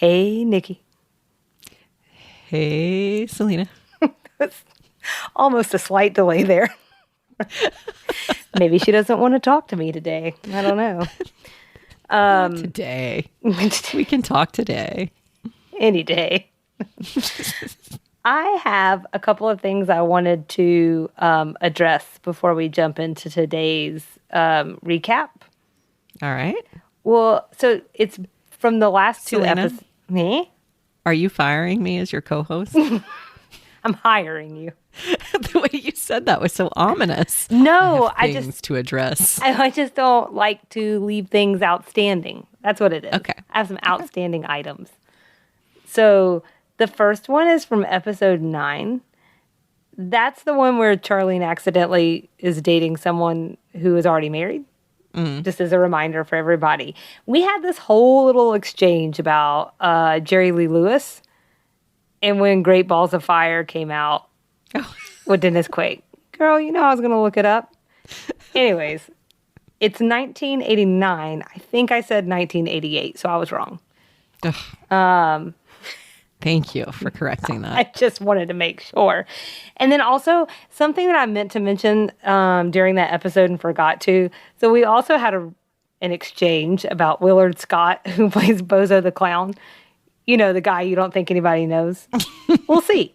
Hey, Nikki. Hey, Selena. Almost a slight delay there. Maybe she doesn't want to talk to me today. I don't know. Not today. We can talk today. Any day. I have a couple of things I wanted to address before we jump into today's recap. All right. Well, so it's from the last two Selena? episodes. Me? Are you firing me as your co-host? I'm hiring you. The way you said that was so ominous. No, I have things to address. I just don't like to leave things outstanding. That's what it is. Okay. I have some outstanding items. So the first one is from episode 9. That's the one where Charlene accidentally is dating someone who is already married. Just as a reminder for everybody. We had this whole little exchange about Jerry Lee Lewis. And when Great Balls of Fire came out with Dennis Quaid. Girl, you know I was going to look it up. Anyways, it's 1989. I think I said 1988, so I was wrong. Thank you for correcting that. I just wanted to make sure. And then also, something that I meant to mention during that episode and forgot to. So we also had an exchange about Willard Scott, who plays Bozo the Clown. You know, the guy you don't think anybody knows. We'll see.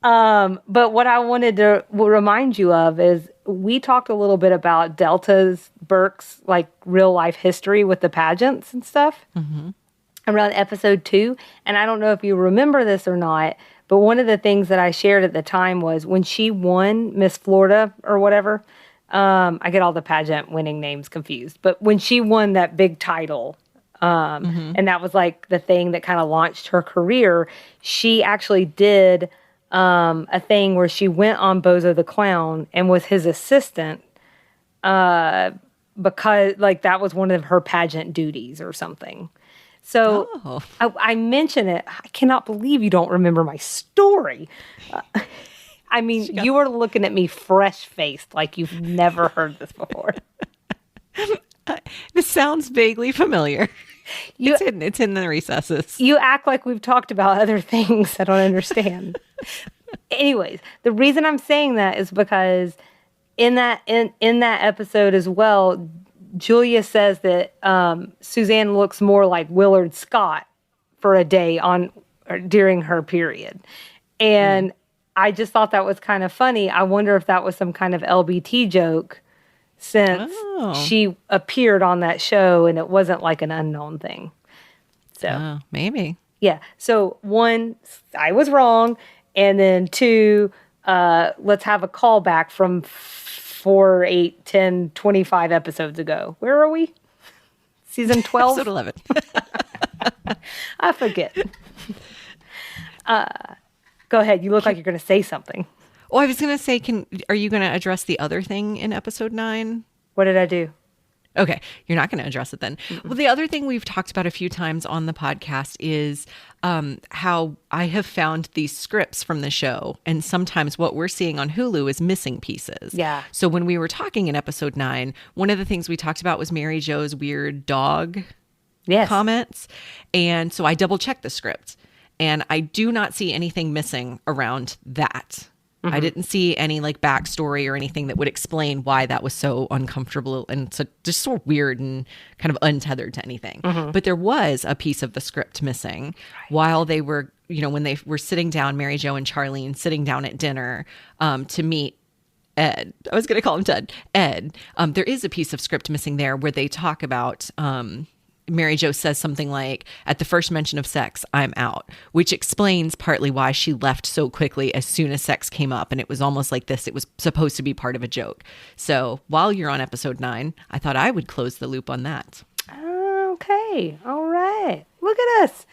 But what I wanted to remind you of is we talked a little bit about Burke's like real life history with the pageants and stuff around episode 2. And I don't know if you remember this or not, but one of the things that I shared at the time was when she won Miss Florida or whatever. I get all the pageant winning names confused, but when she won that big title, and that was like the thing that kind of launched her career, she actually did a thing where she went on Bozo the Clown and was his assistant because like that was one of her pageant duties or something. So I mention it. I cannot believe you don't remember my story. I mean, you were looking at me fresh-faced like you've never heard this before. This sounds vaguely familiar. It's in the recesses. You act like we've talked about other things I don't understand. Anyways, the reason I'm saying that is because in that episode as well, Julia says that Suzanne looks more like Willard Scott for a day during her period. And I just thought that was kind of funny. I wonder if that was some kind of LBT joke since she appeared on that show and it wasn't like an unknown thing. So maybe. Yeah. So 1, I was wrong. And then 2, let's have a callback from 4, 8, 10, 25 episodes ago. Where are we? Season 12? Episode 11. I forget. Go ahead. You look like you're going to say something. Oh, I was going to say, are you going to address the other thing in episode 9? What did I do? Okay, you're not going to address it then. Mm-mm. Well, the other thing we've talked about a few times on the podcast is how I have found these scripts from the show, and sometimes what we're seeing on Hulu is missing pieces. Yeah. So when we were talking in episode 9, one of the things we talked about was Mary Jo's weird dog comments. And so I double checked the script, and I do not see anything missing around that. I didn't see any like backstory or anything that would explain why that was so uncomfortable and so just so weird and kind of untethered to anything. But there was a piece of the script missing while they were, when they were sitting down, Mary Jo and Charlene sitting down at dinner to meet Ed. I was going to call him Ed. There is a piece of script missing there where they talk about Mary Jo says something like, at the first mention of sex, I'm out, which explains partly why she left so quickly as soon as sex came up. And it was almost like this. It was supposed to be part of a joke. So while you're on episode 9, I thought I would close the loop on that. Okay. All right. Look at us.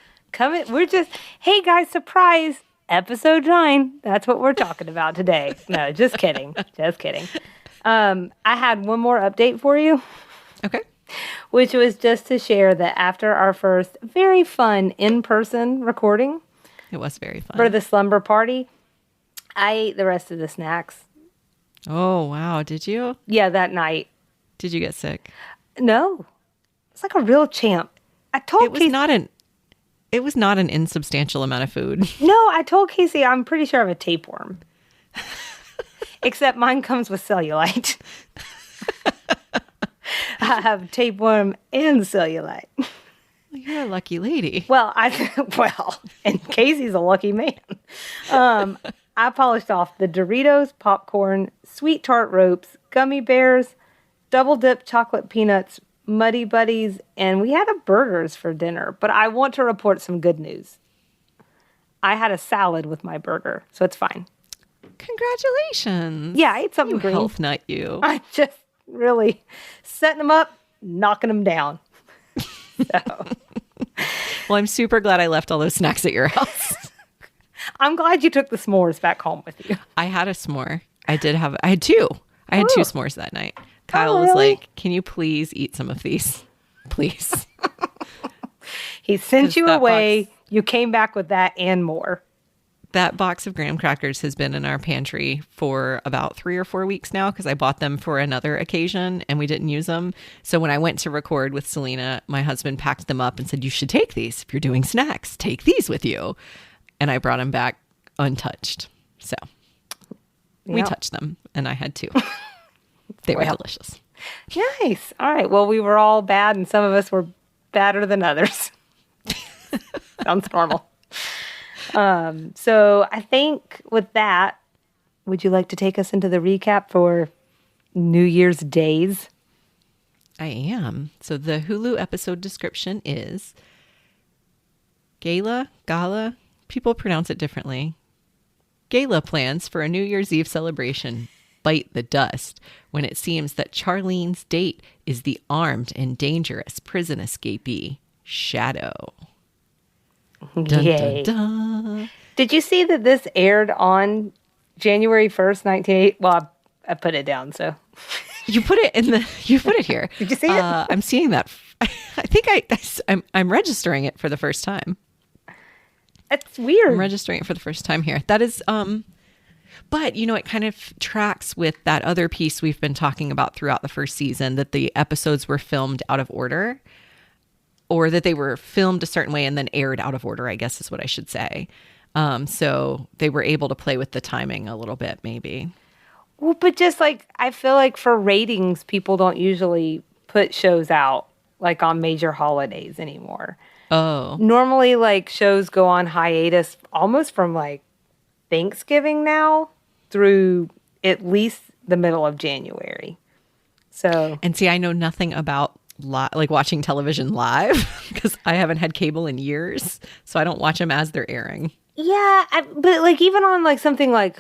Hey guys, surprise. Episode 9. That's what we're talking about today. No, just kidding. Just kidding. I had one more update for you. Okay. Which was just to share that after our first very fun in-person recording. It was very fun. For the slumber party, I ate the rest of the snacks. Oh, wow. Did you? Yeah, that night. Did you get sick? No. It's like a real champ. I told it was not an It was not an insubstantial amount of food. No, I told Casey I'm pretty sure I have a tapeworm. Except mine comes with cellulite. I have tapeworm and cellulite. You're a lucky lady. Well, and Casey's a lucky man. I polished off the Doritos, popcorn, sweet tart ropes, gummy bears, double dip chocolate peanuts, Muddy Buddies, and we had a burgers for dinner. But I want to report some good news. I had a salad with my burger, so it's fine. Congratulations. Yeah, I ate something green. Health nut you. I just really setting them up, knocking them down. So. Well, I'm super glad I left all those snacks at your house. I'm glad you took the s'mores back home with you. I had a s'more. I had two. I had two s'mores that night. Kyle was like, can you please eat some of these? Please. He sent you away. You came back with that and more. That box of graham crackers has been in our pantry for about 3 or 4 weeks now because I bought them for another occasion and we didn't use them. So when I went to record with Selena, my husband packed them up and said, you should take these. If you're doing snacks, take these with you. And I brought them back untouched. So we touched them and I had two. They were delicious. Nice. All right. Well, we were all bad and some of us were badder than others. Sounds normal. So I think with that, would you like to take us into the recap for New Year's Days? I am. So the Hulu episode description is gala, people pronounce it differently. Gala plans for a New Year's Eve celebration bite the dust when it seems that Charlene's date is the armed and dangerous prison escapee, Shadow. Dun, yay. Dun, dun. Did you see that this aired on January 1st, 1980? Well, I put it down, so. You put it here. Did you see it? I'm seeing that. I think I'm registering it for the first time. That's weird. I'm registering it for the first time here. That is, but it kind of tracks with that other piece we've been talking about throughout the first season, that the episodes were filmed out of order. Or that they were filmed a certain way and then aired out of order, I guess is what I should say. So they were able to play with the timing a little bit, maybe. Well, but just I feel like for ratings, people don't usually put shows out on major holidays anymore. Oh. Normally, shows go on hiatus almost from Thanksgiving now through at least the middle of January. So. And see, I know nothing about watching television live because I haven't had cable in years, so I don't watch them as they're airing. Yeah, but even on something I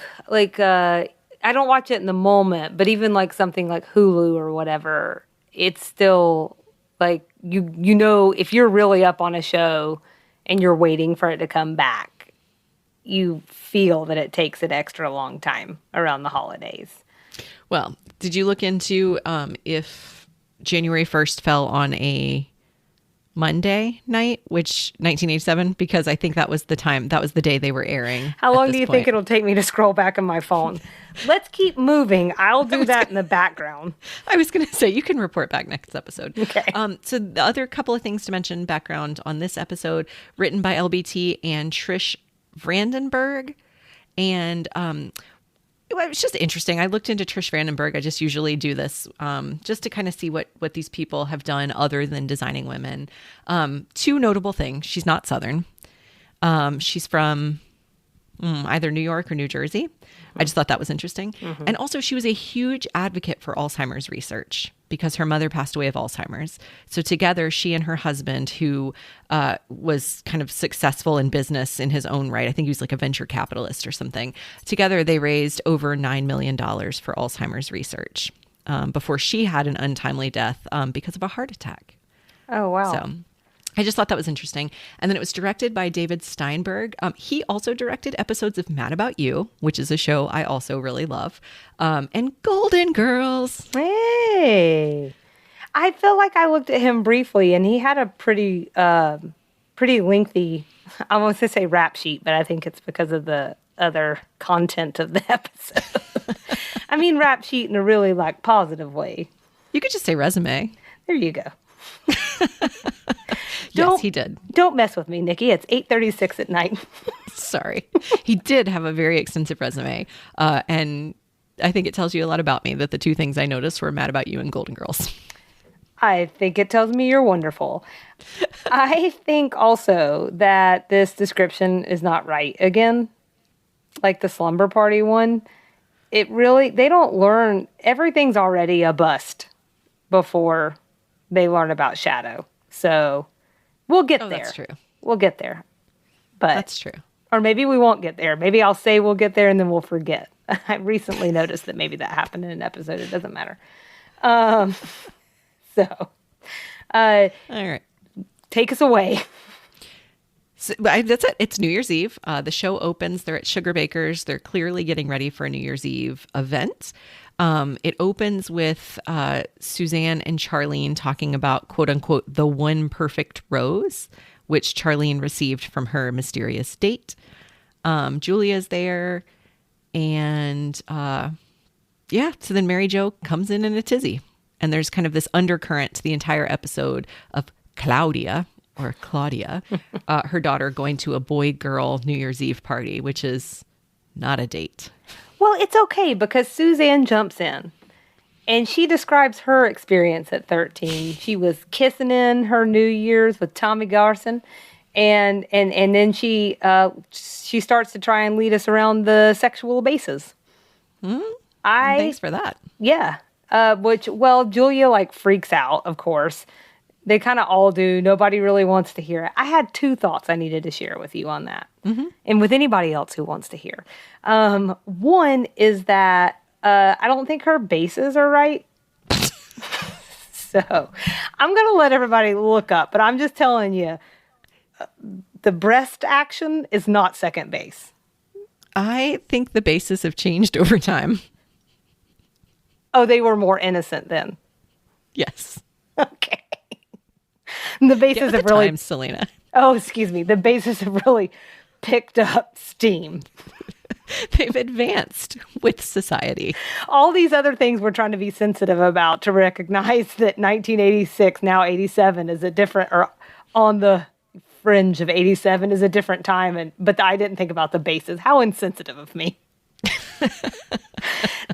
don't watch it in the moment, but even something like Hulu or whatever, it's still you know if you're really up on a show and you're waiting for it to come back, you feel that it takes an extra long time around the holidays. Well, did you look into if January 1st fell on a Monday night, which 1987, because I think that was the day they were airing. How long do you think it'll take me to scroll back on my phone? Let's keep moving. I'll do that in the background. I was going to say, you can report back next episode. Okay. So the other couple of things to mention background on this episode, written by LBT and Trish Vandenberg. And, it was just interesting. I looked into Trish Vandenberg. I just usually do this just to kind of see what these people have done other than designing women. Two notable things. She's not Southern. She's from either New York or New Jersey. I just thought that was interesting. Mm-hmm. And also she was a huge advocate for Alzheimer's research because her mother passed away of Alzheimer's. So together, she and her husband, who was kind of successful in business in his own right, I think he was a venture capitalist or something, together they raised over $9 million for Alzheimer's research before she had an untimely death because of a heart attack. Oh, wow. So I just thought that was interesting. And then it was directed by David Steinberg. He also directed episodes of Mad About You, which is a show I also really love, and Golden Girls. Hey, I feel like I looked at him briefly, and he had a pretty lengthy, I want to say rap sheet, but I think it's because of the other content of the episode. I mean, rap sheet in a really positive way. You could just say resume. There you go. Yes, he did. Don't mess with me, Nikki. It's 8:36 at night. Sorry. He did have a very extensive resume. And I think it tells you a lot about me that the two things I noticed were Mad About You and Golden Girls. I think it tells me you're wonderful. I think also that this description is not right again. Like the slumber party one. They don't learn, everything's already a bust before they learn about Shadow. So we'll get there. That's true. We'll get there. But that's true. Or maybe we won't get there. Maybe I'll say we'll get there and then we'll forget. I recently noticed that maybe that happened in an episode. It doesn't matter. All right. Take us away. So, that's it. It's New Year's Eve. The show opens. They're at Sugarbaker's. They're clearly getting ready for a New Year's Eve event. It opens with Suzanne and Charlene talking about, quote unquote, the one perfect rose, which Charlene received from her mysterious date. Julia's there. And so then Mary Jo comes in a tizzy. And there's kind of this undercurrent to the entire episode of Claudia, her daughter, going to a boy-girl New Year's Eve party, which is not a date. Well, it's okay because Suzanne jumps in and she describes her experience at 13. She was kissing in her New Year's with Tommy Garson. And then she starts to try and lead us around the sexual bases. Thanks for that. Yeah. Julia freaks out, of course. They kind of all do. Nobody really wants to hear it. I had two thoughts I needed to share with you on that. And with anybody else who wants to hear. One is that I don't think her bases are right. So I'm going to let everybody look up, but I'm just telling you, the breast action is not second base. I think the bases have changed over time. Oh, they were more innocent then. Yes. Okay. The bases have really... Selena. Oh, excuse me. The bases have really picked up steam. They've advanced with society. All these other things we're trying to be sensitive about to recognize that 1986, now 87, is a different, or on the fringe of 87 is a different time. But I didn't think about the bases. How insensitive of me.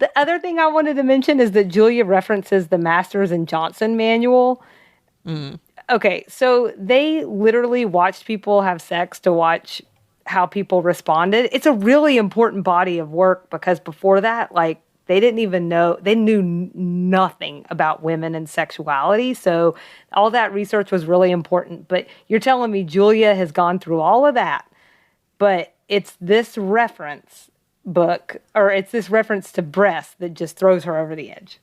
The other thing I wanted to mention is that Julia references the Masters and Johnson manual. Okay, so they literally watched people have sex to watch how people responded. It's a really important body of work because before that, they didn't even know, they knew nothing about women and sexuality. So all that research was really important. But you're telling me Julia has gone through all of that, but it's this reference book, or it's this reference to breasts that just throws her over the edge.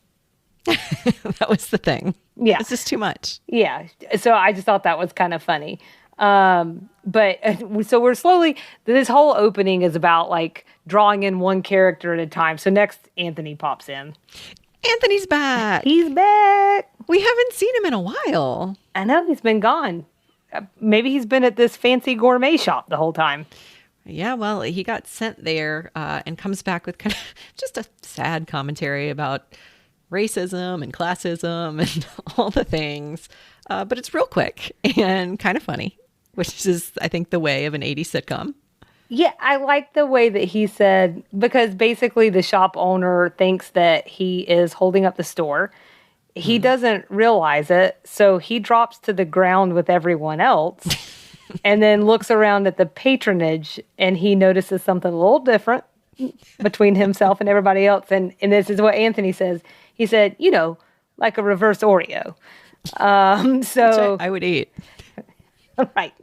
That was the thing. Yeah. It's just too much. Yeah. So I just thought that was kind of funny. But so we're slowly, this whole opening is about drawing in one character at a time. So next Anthony pops in. Anthony's back. He's back. We haven't seen him in a while. I know, he's been gone. Maybe he's been at this fancy gourmet shop the whole time. Yeah, well, he got sent there and comes back with kind of just a sad commentary about racism and classism and all the things. But it's real quick and kind of funny, which is, I think, the way of an 80s sitcom. Yeah, I like the way that he said, because basically the shop owner thinks that he is holding up the store. He doesn't realize it, so he drops to the ground with everyone else and then looks around at the patronage and he notices something a little different between himself and everybody else. And this is what Anthony says. He said, like a reverse Oreo. So which I would eat. Right.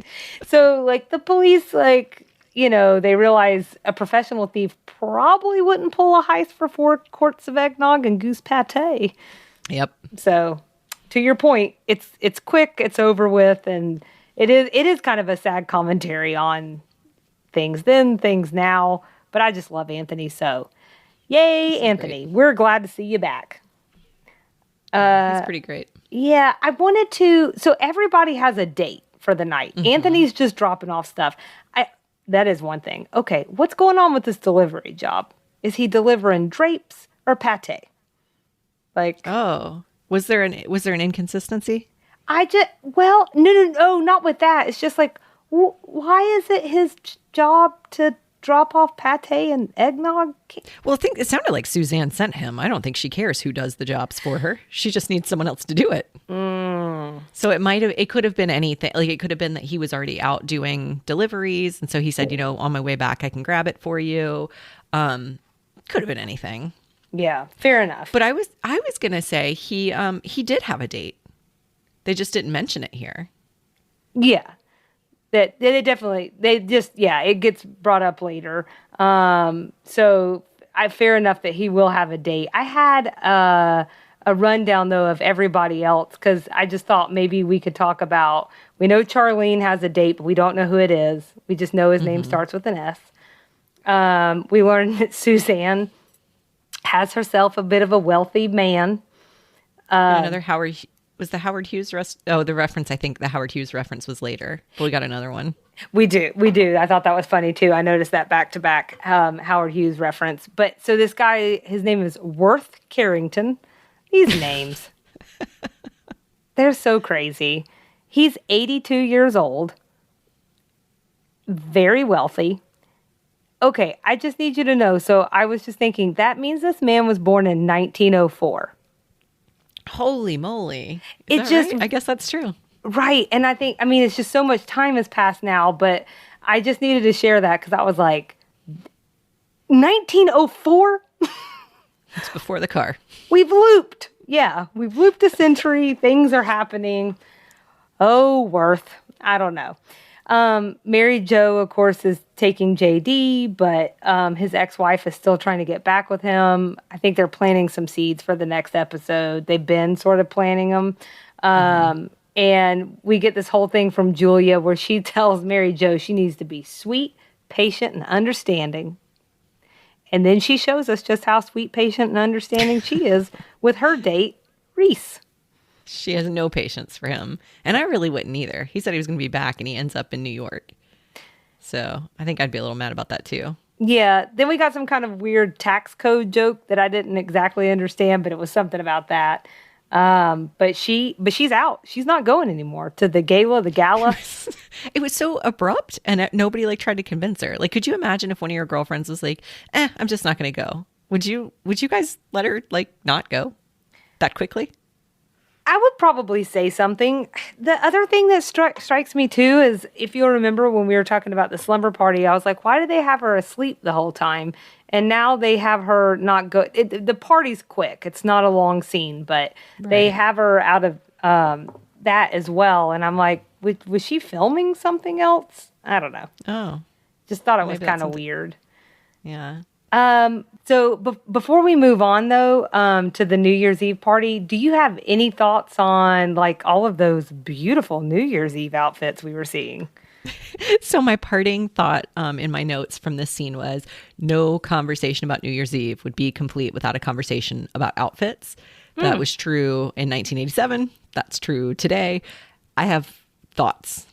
So the police, they realize a professional thief probably wouldn't pull a heist for 4 quarts of eggnog and goose pate. Yep. So to your point, it's quick, it's over with, and it is kind of a sad commentary on things then, things now, but I just love Anthony. So yay, Anthony. Great. We're glad to see you back. He's pretty great. Yeah, I wanted to, so everybody has a date for the night. Anthony's just dropping off stuff. That is one thing. Okay, what's going on with this delivery job? Is he delivering drapes or pate? Was there an inconsistency? no, not with that. It's just like, why is it his job to drop off pate and eggnog? Well, I think it sounded like Suzanne sent him. I don't think she cares who does the jobs for her. She just needs someone else to do it. So it could have been anything. Like, it could have been that he was already out doing deliveries. And so he said, on my way back, I can grab it for you. Could have been anything. Yeah, fair enough. But I was going to say he did have a date. They just didn't mention it here. Yeah. It gets brought up later. So fair enough that he will have a date. I had a rundown though of everybody else because I just thought maybe we could talk about. We know Charlene has a date, but we don't know who it is. We just know his name starts with an S. We learned that Suzanne has herself a bit of a wealthy man. Another Howard. Was the Howard Hughes the reference? I think the Howard Hughes reference was later. But we got another one. We do. I thought that was funny too. I noticed that back to back Howard Hughes reference. But so this guy, his name is Worth Carrington. These names, they're so crazy. He's 82 years old, very wealthy. Okay, I just need you to know. So I was just thinking that means this man was born in 1904. Holy moly. Right? I guess that's true. Right. And it's just so much time has passed now, but I just needed to share that because I was like, 1904? It's before the car. We've looped. Yeah, we've looped a century. Things are happening. Oh, Worth. I don't know. Mary Jo, of course, is taking JD, but his ex-wife is still trying to get back with him. I think they're planting some seeds for the next episode. They've been sort of planting them. And we get this whole thing from Julia where she tells Mary Jo she needs to be sweet, patient, and understanding. And then she shows us just how sweet, patient, and understanding she is with her date, Reese. She has no patience for him. And I really wouldn't either. He said he was going to be back and he ends up in New York. So I think I'd be a little mad about that too. Yeah. Then we got some kind of weird tax code joke that I didn't exactly understand, but it was something about that. But she's out. She's not going anymore to the gala. It was so abrupt and nobody tried to convince her. Could you imagine if one of your girlfriends was like, I'm just not going to go. Would you guys let her not go that quickly? I would probably say something. The other thing that strikes me too is if you'll remember when we were talking about the slumber party, I was like, why did they have her asleep the whole time? And now they have her not go. The party's quick. It's not a long scene, but they have her out of that as well. And I'm like, was she filming something else? I don't know. Oh. Just thought it was kind of weird. Yeah. So before we move on though, to the New Year's Eve party, do you have any thoughts on all of those beautiful New Year's Eve outfits we were seeing? So my parting thought in my notes from this scene was no conversation about New Year's Eve would be complete without a conversation about outfits. That was true in 1987. That's true today. I have thoughts.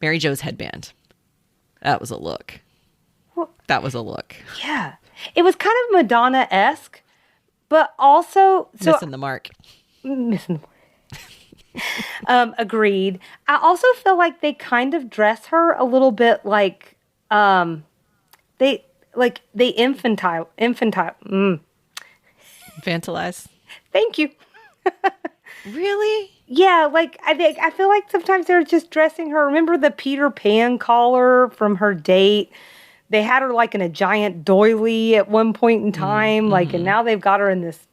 Mary Jo's headband. That was a look. That was a look. Yeah. It was kind of Madonna-esque, but also... Missing the mark. Missing the mark. Agreed. I also feel like they kind of dress her a little bit they infantile. Infantilize? Thank you. Really? Yeah, I feel like sometimes they're just dressing her. Remember the Peter Pan collar from her date? They had her in a giant doily at one point in time, and now they've got her in this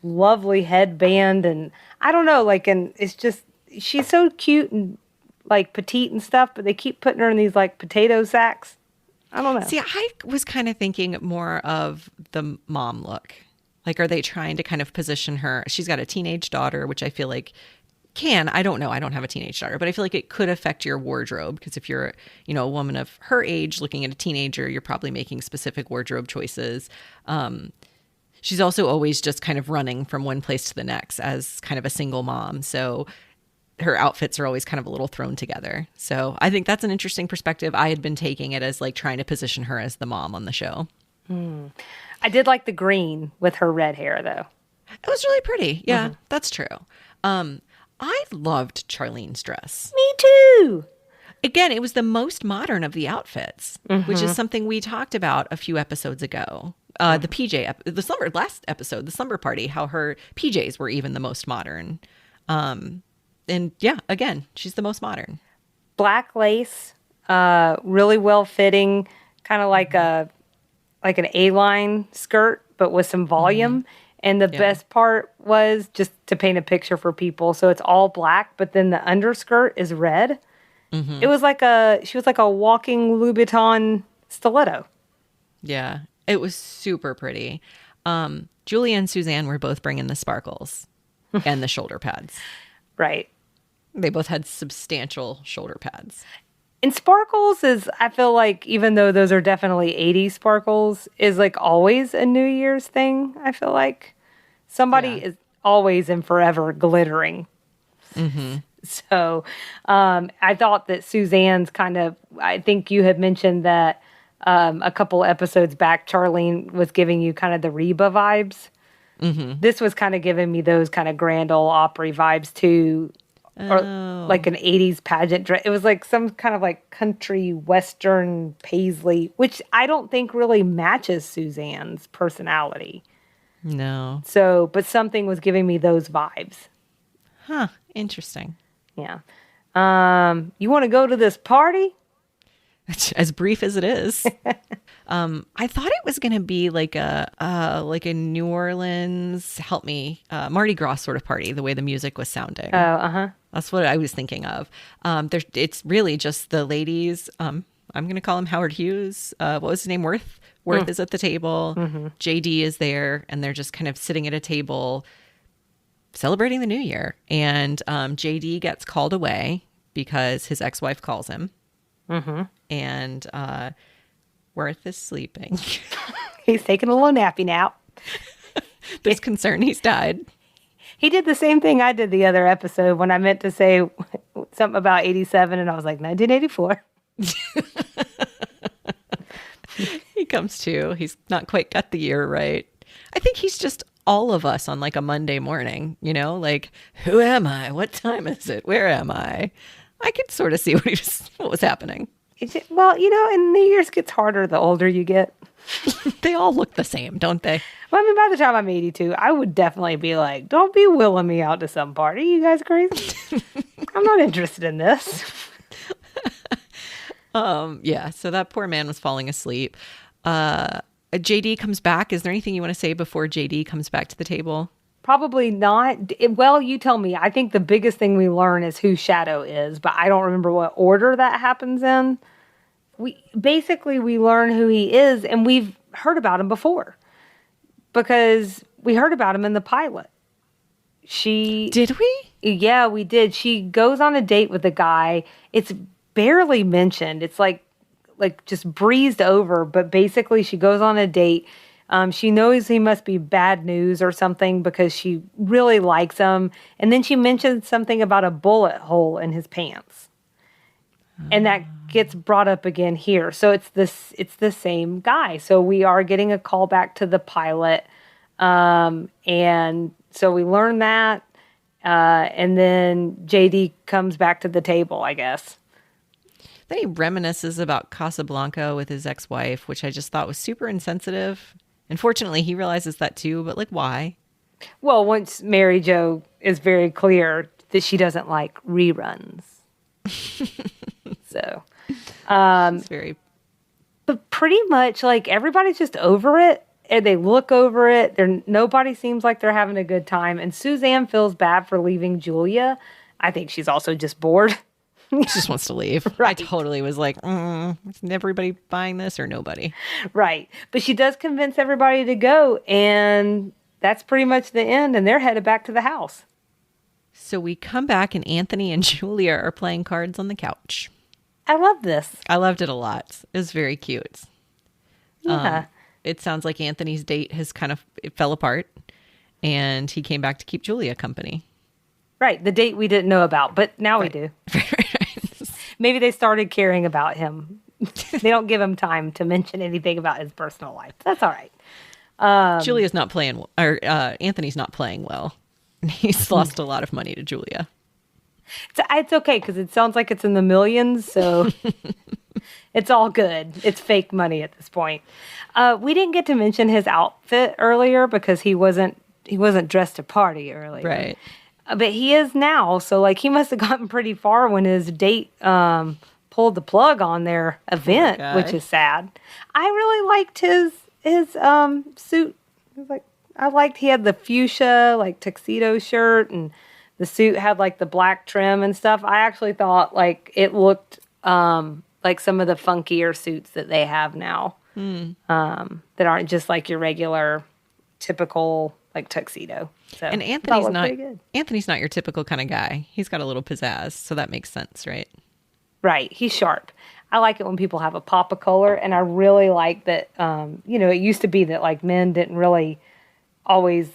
lovely headband, and I don't know, and it's just, she's so cute and petite and stuff, but they keep putting her in these potato sacks. I don't know. See, I was kind of thinking more of the mom look. Are they trying to kind of position her? She's got a teenage daughter, which I feel like I don't know. I don't have a teenage daughter, but I feel like it could affect your wardrobe because if you're, a woman of her age looking at a teenager, you're probably making specific wardrobe choices. She's also always just kind of running from one place to the next as kind of a single mom. So her outfits are always kind of a little thrown together. So I think that's an interesting perspective. I had been taking it as trying to position her as the mom on the show. I did like the green with her red hair though. It was really pretty. Yeah, that's true. I loved Charlene's dress. Me too. Again, it was the most modern of the outfits, which is something we talked about a few episodes ago. Last episode, the slumber party, how her PJs were even the most modern. And yeah, again, she's the most modern. Black lace, really well fitting, kind of like an A-line skirt, but with some volume. And the best part was, just to paint a picture for people, so it's all black, but then the underskirt is red. It was she was like a walking Louboutin stiletto. Yeah, it was super pretty. Julia and Suzanne were both bringing the sparkles and the shoulder pads. Right. They both had substantial shoulder pads. And sparkles is, I feel like, even though those are definitely 80s sparkles, is like always a New Year's thing, I feel like. Somebody is always and forever glittering. So I thought that Suzanne's I think you had mentioned that a couple episodes back, Charlene was giving you kind of the Reba vibes. This was kind of giving me those kind of Grand Ole Opry vibes too. Or like an 80s pageant dress. It was like some kind of like country western paisley, which I don't think really matches Suzanne's personality. No. So, but something was giving me those vibes. Huh. Interesting. Yeah. You want to go to this party? As brief as it is. I thought it was going to be like a New Orleans, help me, Mardi Gras sort of party, the way the music was sounding. That's what I was thinking of. It's really just the ladies. I'm going to call him Howard Hughes. What was his name? Worth is at the table. JD is there, and they're just kind of sitting at a table celebrating the new year. And JD gets called away because his ex-wife calls him. And Worth is sleeping. He's taking a little nappy nap. There's concern he's died. He did the same thing I did the other episode when I meant to say something about 87 and I was like 1984. He comes to. He's not quite got the year right. I think he's just all of us on like a Monday morning, like, who am I? What time is it? Where am I? I could sort of see what was happening. Well, and New Year's gets harder the older you get. They all look the same, don't they? Well, I mean, by the time I'm 82, I would definitely be like, don't be willing me out to some party. You guys crazy? I'm not interested in this. Yeah, so that poor man was falling asleep. JD comes back. Is there anything you want to say before JD comes back to the table? Probably not. Well, you tell me. I think the biggest thing we learn is who Shadow is, but I don't remember what order that happens in. We learn who he is, and we've heard about him before because we heard about him in the pilot. Did we? Yeah, we did. She goes on a date with a guy. It's barely mentioned. It's like just breezed over, but basically she goes on a date. She knows he must be bad news or something because she really likes him. And then she mentions something about a bullet hole in his pants. And that gets brought up again here. So it's the same guy. So we are getting a call back to the pilot. And so we learn that. And then JD comes back to the table, I guess. Then he reminisces about Casablanca with his ex-wife, which I just thought was super insensitive. Unfortunately, he realizes that too, but like, why? Well, once Mary Jo is very clear that she doesn't like reruns. So, it's very... But pretty much, like, everybody's just over it, and they look over it. Nobody seems like they're having a good time, and Suzanne feels bad for leaving Julia. I think she's also just bored. She just wants to leave. Right. I totally was like, is everybody buying this or nobody? Right. But she does convince everybody to go, and that's pretty much the end, and they're headed back to the house. So we come back, and Anthony and Julia are playing cards on the couch. I love this. I loved it a lot. It was very cute. Yeah. It sounds like Anthony's date it fell apart, and he came back to keep Julia company. Right. The date we didn't know about, but now we do. Maybe they started caring about him. They don't give him time to mention anything about his personal life. That's all right. Julia's not playing, or Anthony's not playing well. He's lost a lot of money to Julia. It's okay because it sounds like it's in the millions, so it's all good. It's fake money at this point. We didn't get to mention his outfit earlier because he wasn't dressed to party earlier. Right. But he is now, so like he must have gotten pretty far when his date pulled the plug on their event, which is sad. I really liked his suit. It was like I liked he had the fuchsia like tuxedo shirt, and the suit had like the black trim and stuff. I actually thought like it looked like some of the funkier suits that they have now that aren't just like your regular typical like tuxedo. So and Anthony's not your typical kind of guy. He's got a little pizzazz, so that makes sense, right? Right. He's sharp. I like it when people have a pop of color, and I really like that, it used to be that, like, men didn't really always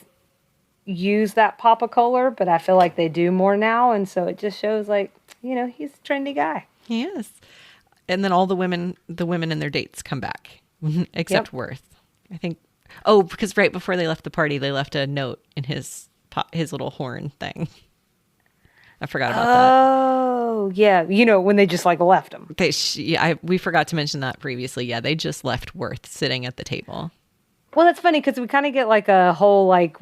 use that pop of color, but I feel like they do more now, and so it just shows, like, he's a trendy guy. He is. And then all the women and their dates come back, except Worth. I think, because right before they left the party, they left a note in his little horn thing. I forgot about that. Oh, yeah. When they just like left him. We forgot to mention that previously. Yeah, they just left Worth sitting at the table. Well, that's funny because we kind of get like a whole like,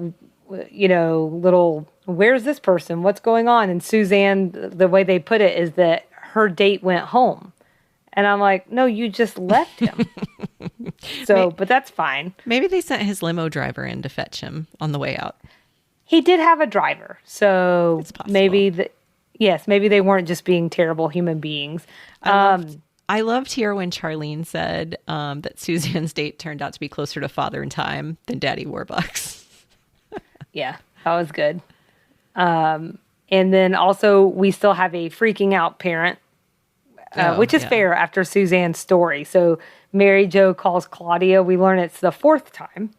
little, where's this person? What's going on? And Suzanne, the way they put it is that her date went home. And I'm like, no, you just left him. But that's fine. Maybe they sent his limo driver in to fetch him on the way out. He did have a driver, so it's possible. maybe they weren't just being terrible human beings. I loved here when Charlene said that Suzanne's date turned out to be closer to Father in Time than Daddy Warbucks. Yeah, that was good. And then also we still have a freaking out parent, which is fair after Suzanne's story. So Mary Jo calls Claudia. We learn it's the fourth time.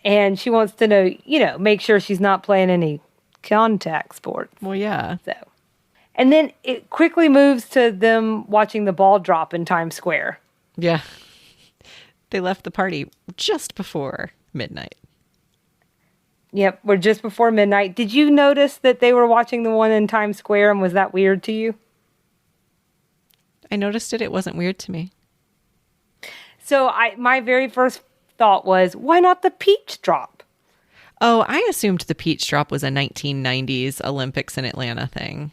And she wants to know, make sure she's not playing any contact sports. Well, yeah. So, and then it quickly moves to them watching the ball drop in Times Square. Yeah. They left the party just before midnight. Yep, we're just before midnight. Did you notice that they were watching the one in Times Square, and was that weird to you? I noticed it. It wasn't weird to me. So my very first thought was, why not the peach drop? Oh, I assumed the peach drop was a 1990s Olympics in Atlanta thing.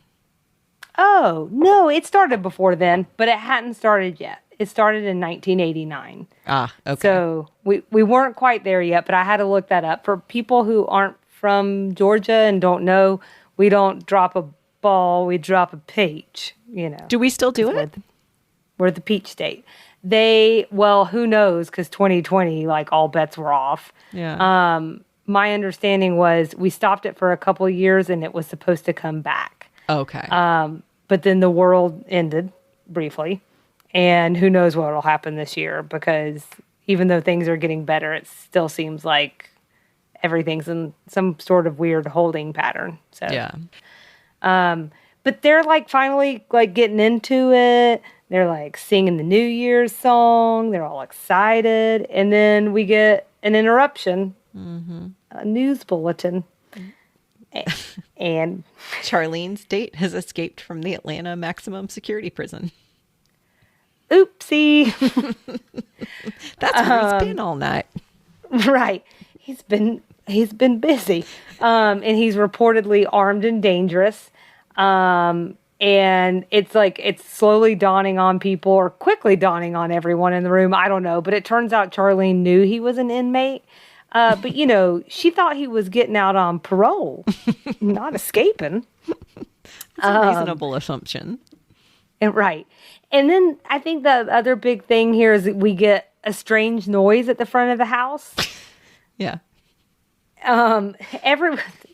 Oh, no, it started before then, but it hadn't started yet. It started in 1989. Ah, okay. So we weren't quite there yet, but I had to look that up. For people who aren't from Georgia and don't know, we don't drop a ball, we drop a peach, Do we still do it? We're the peach state. Who knows? Because 2020, like all bets were off. Yeah. My understanding was we stopped it for a couple of years and it was supposed to come back. Okay. But then the world ended briefly, and who knows what will happen this year? Because even though things are getting better, it still seems like everything's in some sort of weird holding pattern. So yeah. But they're like finally like getting into it. They're like singing the New Year's song. They're all excited. And then we get an interruption, a news bulletin. And Charlene's date has escaped from the Atlanta maximum security prison. Oopsie. That's where he's been all night. Right. He's been busy. And he's reportedly armed and dangerous. And it's slowly dawning on people, or quickly dawning on everyone in the room. I don't know. But it turns out Charlene knew he was an inmate. But, she thought he was getting out on parole, not escaping. That's a reasonable assumption. Right. And then I think the other big thing here is that we get a strange noise at the front of the house. Yeah.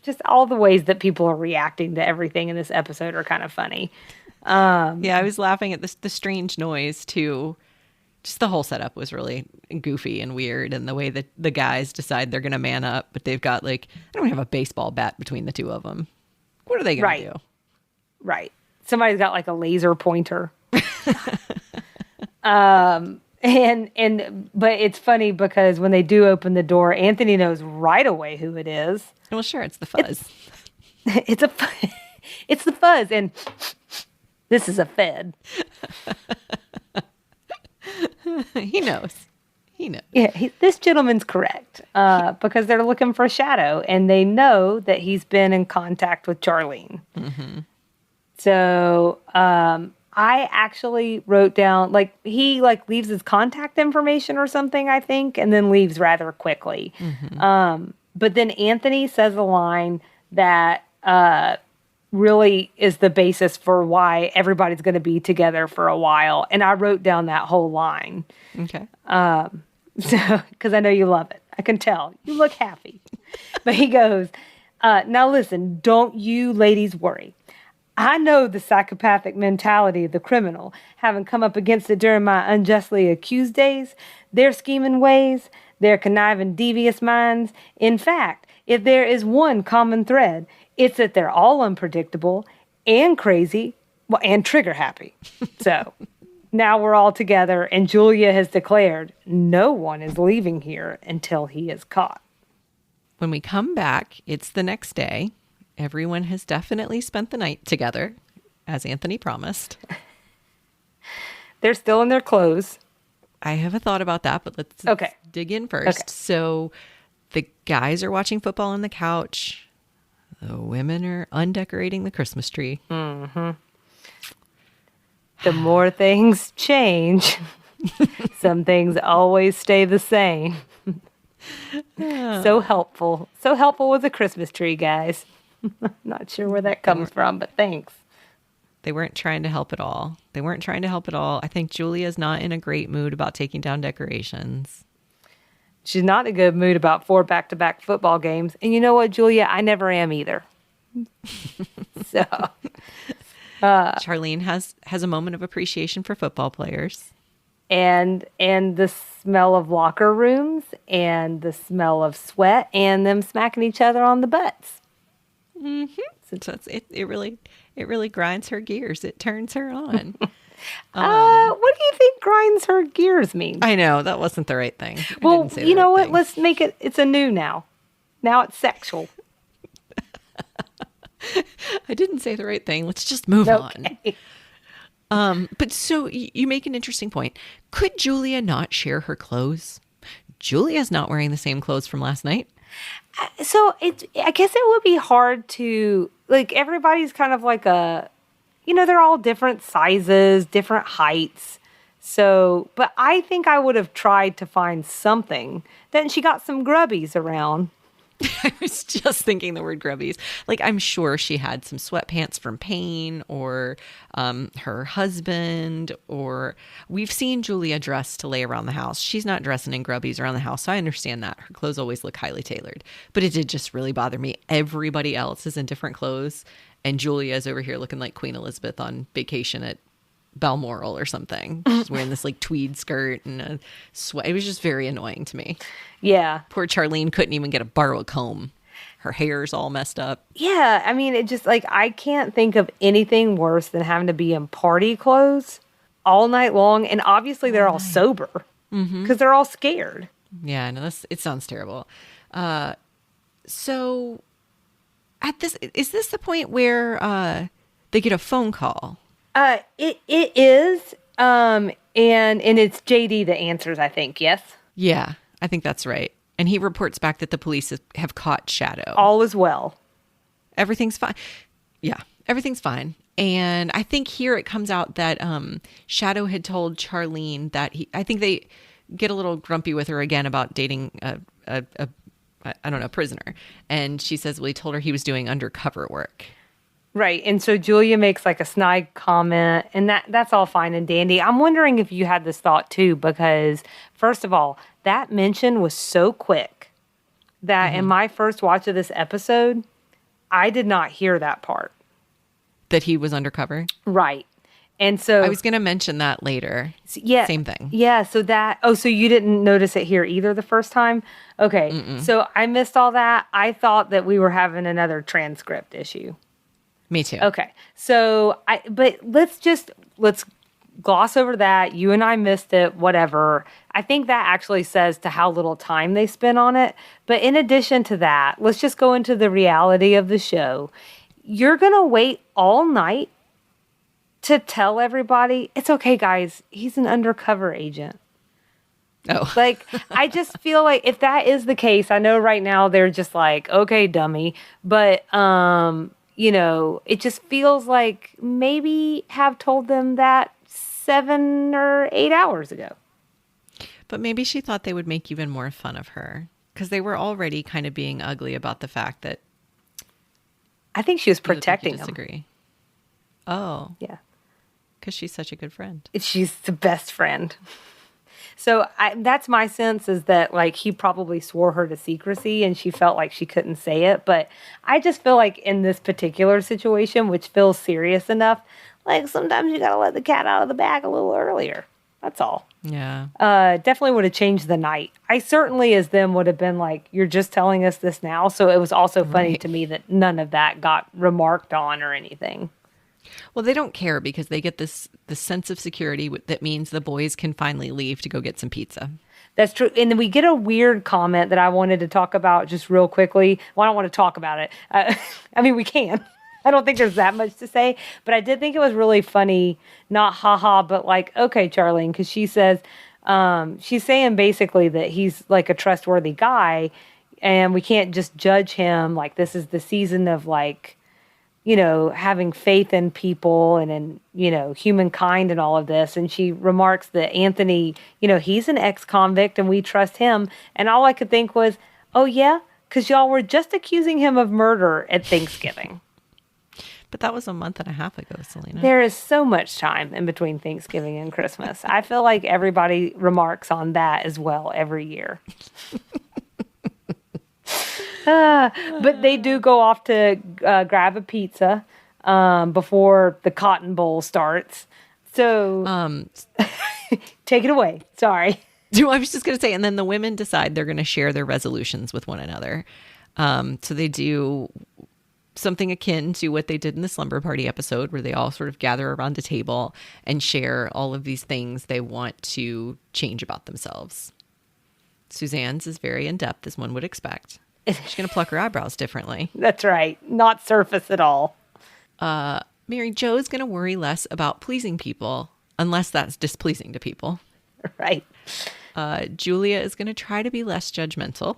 Just all the ways that people are reacting to everything in this episode are kind of funny. I was laughing at the strange noise too. Just the whole setup was really goofy and weird, and the way that the guys decide they're going to man up, but they've got I don't have a baseball bat between the two of them. What are they going to do? Right. Somebody's got like a laser pointer. But it's funny because when they do open the door, Anthony knows right away who it is. Well, sure, it's the fuzz. It's the fuzz, and this is a fed. He knows. He knows. Yeah, this gentleman's correct because they're looking for Shadow, and they know that he's been in contact with Charlene. Mm-hmm. So I actually wrote down, he leaves his contact information or something, I think, and then leaves rather quickly. Mm-hmm. But then Anthony says a line that really is the basis for why everybody's going to be together for a while. And I wrote down that whole line. Okay. So, because I know you love it. I can tell. You look happy. But he goes, now listen, don't you ladies worry. I know the psychopathic mentality of the criminal, having come up against it during my unjustly accused days, their scheming ways, their conniving devious minds. In fact, if there is one common thread, it's that they're all unpredictable and crazy, and trigger happy. So now we're all together, and Julia has declared no one is leaving here until he is caught. When we come back, it's the next day. Everyone has definitely spent the night together, as Anthony promised. They're still in their clothes. I have a thought about that, but let's dig in first. Okay. So the guys are watching football on the couch. The women are undecorating the Christmas tree. Mm-hmm. The more things change, some things always stay the same. So helpful. So helpful with the Christmas tree, guys. Not sure where that comes from, but thanks. They weren't trying to help at all. I think Julia's not in a great mood about taking down decorations. She's not in a good mood about 4 back-to-back football games. And you know what, Julia? I never am either. So... Charlene has a moment of appreciation for football players. And the smell of locker rooms and the smell of sweat and them smacking each other on the butts. Mm-hmm. So it really grinds her gears. It turns her on. What do you think grinds her gears means? I know, that wasn't the right thing. Well, you know what? Let's make it's a new now. Now it's sexual. I didn't say the right thing. Let's just move on. But so you make an interesting point. Could Julia not share her clothes? Julia's not wearing the same clothes from last night. So I guess it would be hard to, everybody's kind of they're all different sizes, different heights. So, but I think I would have tried to find something. Then she got some grubbies around. I was just thinking the word grubbies. I'm sure she had some sweatpants from Payne or her husband, or we've seen Julia dress to lay around the house. She's not dressing in grubbies around the house, so I understand that. Her clothes always look highly tailored. But it did just really bother me. Everybody else is in different clothes, and Julia is over here looking like Queen Elizabeth on vacation at Balmoral or something. She's wearing this tweed skirt and a sweat. It was just very annoying to me. Yeah. Poor Charlene couldn't even borrow a comb. Her hair's all messed up. Yeah. I mean, it just I can't think of anything worse than having to be in party clothes all night long. And obviously they're all sober because they're all scared. Yeah, I know. It sounds terrible. So is this the point where they get a phone call? It is, and it's JD that answers, I think, yes? Yeah, I think that's right. And he reports back that the police have caught Shadow. All is well. Everything's fine. Yeah, everything's fine. And I think here it comes out that Shadow had told Charlene that I think they get a little grumpy with her again about dating a prisoner. And she says, well, he told her he was doing undercover work. Right. And so Julia makes a snide comment, and that's all fine and dandy. I'm wondering if you had this thought too, because first of all, that mention was so quick that in my first watch of this episode, I did not hear that part. That he was undercover? Right. And so I was going to mention that later. Yeah. Same thing. Yeah. So so you didn't notice it here either the first time? Okay. Mm-mm. So I missed all that. I thought that we were having another transcript issue. Me too. Okay. So but let's gloss over that. You and I missed it, whatever. I think that actually says to how little time they spent on it. But in addition to that, let's just go into the reality of the show. you're going to wait all night to tell everybody, it's okay, guys, he's an undercover agent. Oh. Like, I just feel like if that is the case, I know right now they're just like, okay, dummy. But, you know, it just feels like maybe have told them that 7 or 8 hours ago. But maybe she thought they would make even more fun of her because they were already kind of being ugly about the fact that. I think she was protecting them. Disagree. Oh. Yeah. Because she's such a good friend. She's the best friend. So that's my sense, is that like he probably swore her to secrecy and she felt like she couldn't say it. But I just feel like in this particular situation, which feels serious enough, like sometimes you got to let the cat out of the bag a little earlier. That's all. Yeah. Definitely would have changed the night. I certainly, as them, would have been like, you're just telling us this now. So it was also funny to me that none of that got remarked on or anything. Well, they don't care because they get this sense of security that means the boys can finally leave to go get some pizza. That's true. And then we get a weird comment that I wanted to talk about just real quickly. Well, I don't want to talk about it. I mean, we can. I don't think there's that much to say, but I did think it was really funny. Not haha, but like, okay, Charlene, because she says, she's saying basically that he's like a trustworthy guy and we can't just judge him. Like, this is the season of like, you know, having faith in people and in, you know, humankind and all of this. And she remarks that Anthony, you know, he's an ex-convict and we trust him. And all I could think was, oh yeah, because y'all were just accusing him of murder at Thanksgiving. But that was a month and a half ago, Selena. There is so much time in between Thanksgiving and Christmas. I feel like everybody remarks on that as well every year. But they do go off to grab a pizza before the Cotton Bowl starts. So take it away. Sorry. I was just going to say, and then the women decide they're going to share their resolutions with one another. So they do something akin to what they did in the slumber party episode, where they all sort of gather around a table and share all of these things they want to change about themselves. Suzanne's is very in-depth, as one would expect. She's going to pluck her eyebrows differently. That's right. Not surface at all. Mary Jo's going to worry less about pleasing people, unless that's displeasing to people. Right. Julia is going to try to be less judgmental.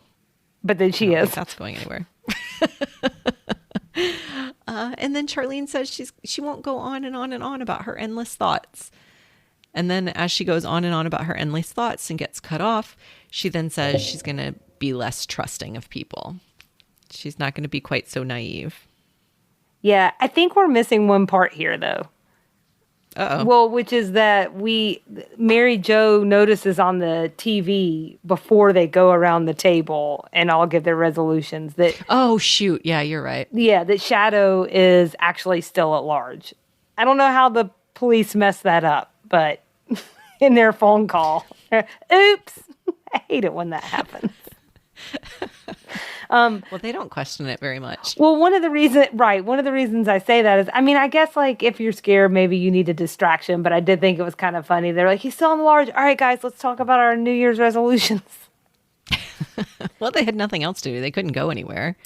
But then she is. That's going anywhere. And then Charlene says she won't go on and on and on about her endless thoughts. And then as she goes on and on about her endless thoughts and gets cut off, she then says she's going to be less trusting of people. She's not going to be quite so naive. Yeah, I think we're missing one part here, though. Uh-oh. Well, which is that Mary Jo notices on the TV before they go around the table and all give their resolutions that... Oh, shoot. Yeah, you're right. Yeah, that Shadow is actually still at large. I don't know how the police messed that up, but in their phone call. Oops! I hate it when that happens. Well, they don't question it very much. Well, one of the reasons I say that is, I mean, I guess like if you're scared, maybe you need a distraction, but I did think it was kind of funny. They're like, he's still in the large. All right, guys, let's talk about our New Year's resolutions. Well, they had nothing else to do. They couldn't go anywhere.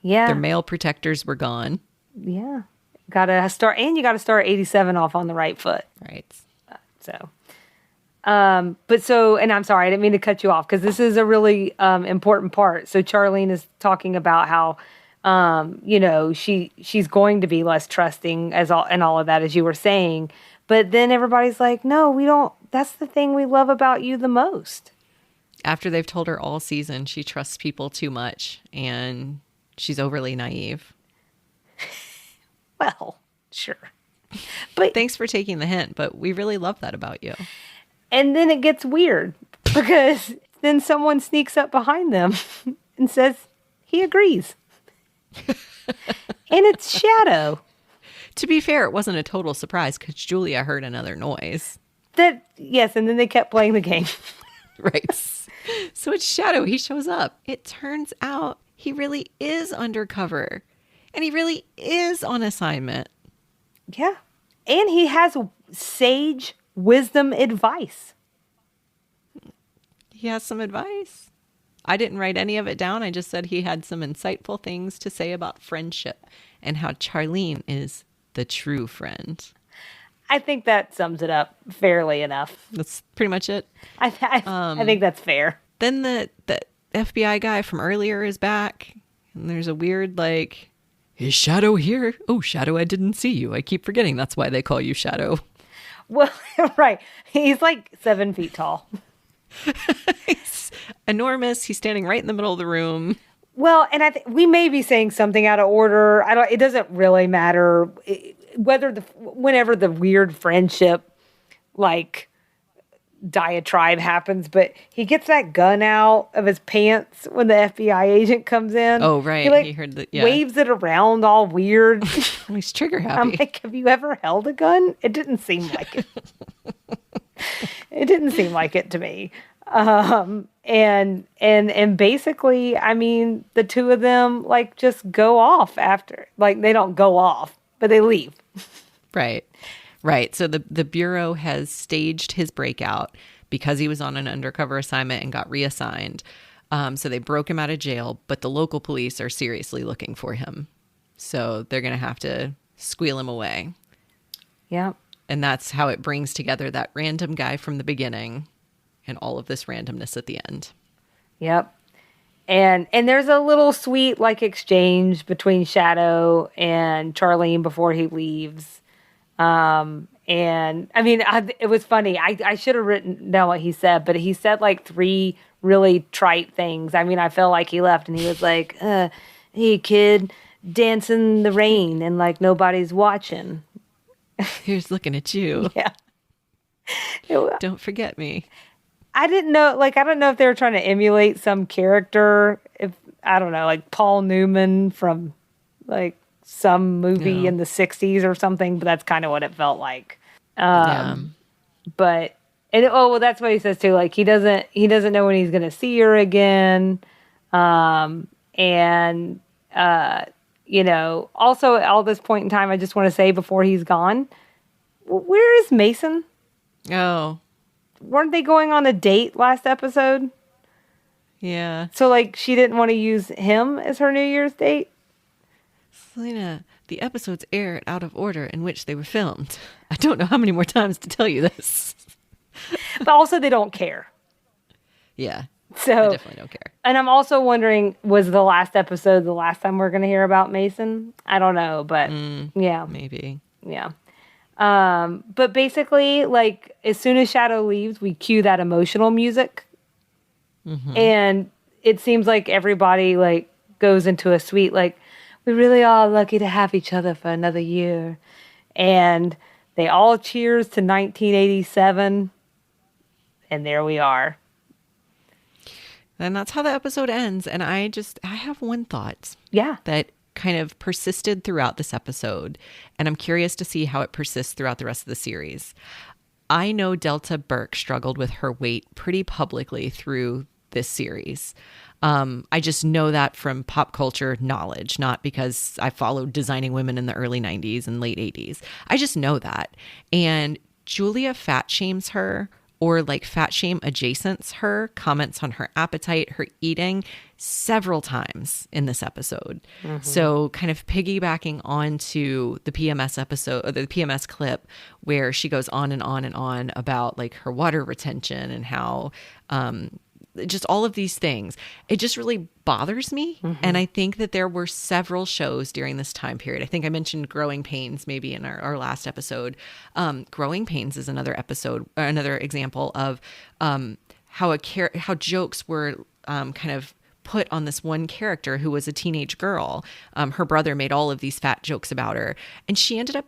Yeah. Their male protectors were gone. Yeah. You got to start 87 off on the right foot. Right. And I'm sorry, I didn't mean to cut you off because this is a really important part. So Charlene is talking about how, she's going to be less trusting and all of that, as you were saying. But then everybody's like, no, we don't. That's the thing we love about you the most. After they've told her all season she trusts people too much and she's overly naive. Well, sure. But thanks for taking the hint, but we really love that about you. And then it gets weird because then someone sneaks up behind them and says, he agrees. And it's Shadow. To be fair, it wasn't a total surprise because Julia heard another noise. Yes, and then they kept playing the game. Right. So it's Shadow. He shows up. It turns out he really is undercover. And he really is on assignment. Yeah. And he has sage wisdom advice. He has some advice. I didn't write any of it down. I just said he had some insightful things to say about friendship and how Charlene is the true friend. I think that sums it up fairly enough. That's pretty much it. I think that's fair. Then the FBI guy from earlier is back, and there's a weird like, is Shadow here? Oh, Shadow, I didn't see you. I keep forgetting that's why they call you Shadow. Well, right. He's like 7 feet tall. He's enormous. He's standing right in the middle of the room. Well, and I think we may be saying something out of order. It doesn't really matter whenever the weird friendship like diatribe happens, but he gets that gun out of his pants when the FBI agent comes in. Oh, right. He heard that. Yeah. Waves it around all weird. He's trigger happy. I'm like, have you ever held a gun? It didn't seem like it. It didn't seem like it to me. And basically, I mean, the two of them like just go off after. Like they don't go off, but they leave. Right. Right. So the Bureau has staged his breakout because he was on an undercover assignment and got reassigned. So they broke him out of jail, but the local police are seriously looking for him. So they're going to have to squeal him away. Yeah. And that's how it brings together that random guy from the beginning and all of this randomness at the end. Yep. And there's a little sweet like exchange between Shadow and Charlene before he leaves. And I mean, it was funny. I should have written down what he said, but he said like 3 really trite things. I mean, I felt like he left and he was like, hey kid, dance in the rain and like nobody's watching. Here's looking at you. Yeah. Don't forget me. I didn't know, like, I don't know if they were trying to emulate some character, I don't know, like Paul Newman from like some movie in the 60s or something, but that's kind of what it felt like. But, well, that's what he says too. Like, he doesn't know when he's going to see her again. Also at all this point in time, I just want to say before he's gone, where is Mason? Oh, weren't they going on a date last episode? Yeah. So, like, she didn't want to use him as her New Year's date? Selena, the episodes aired out of order in which they were filmed. I don't know how many more times to tell you this. But also, they don't care. Yeah. So, they definitely don't care. And I'm also wondering, was the last episode the last time we're going to hear about Mason? I don't know, but yeah. Maybe. Yeah. But basically, like, as soon as Shadow leaves, we cue that emotional music. Mm-hmm. And it seems like everybody, like, goes into a suite, like, we really are lucky to have each other for another year. And they all cheers to 1987. And there we are. And that's how the episode ends. And I have one thought. Yeah. That kind of persisted throughout this episode, and I'm curious to see how it persists throughout the rest of the series. I know Delta Burke struggled with her weight pretty publicly through this series. I just know that from pop culture knowledge, not because I followed designing women in the early 90s and late 80s. I just know that. And Julia fat shames her, or like fat shame adjacents her, comments on her appetite, her eating several times in this episode. Mm-hmm. So kind of piggybacking onto the PMS episode, or the PMS clip, where she goes on and on and on about like her water retention and how just all of these things. It just really bothers me. Mm-hmm. And I think that there were several shows during this time period. I think I mentioned Growing Pains maybe in our last episode. Growing Pains is another episode, or another example of how jokes were kind of put on this one character who was a teenage girl. Her brother made all of these fat jokes about her, and she ended up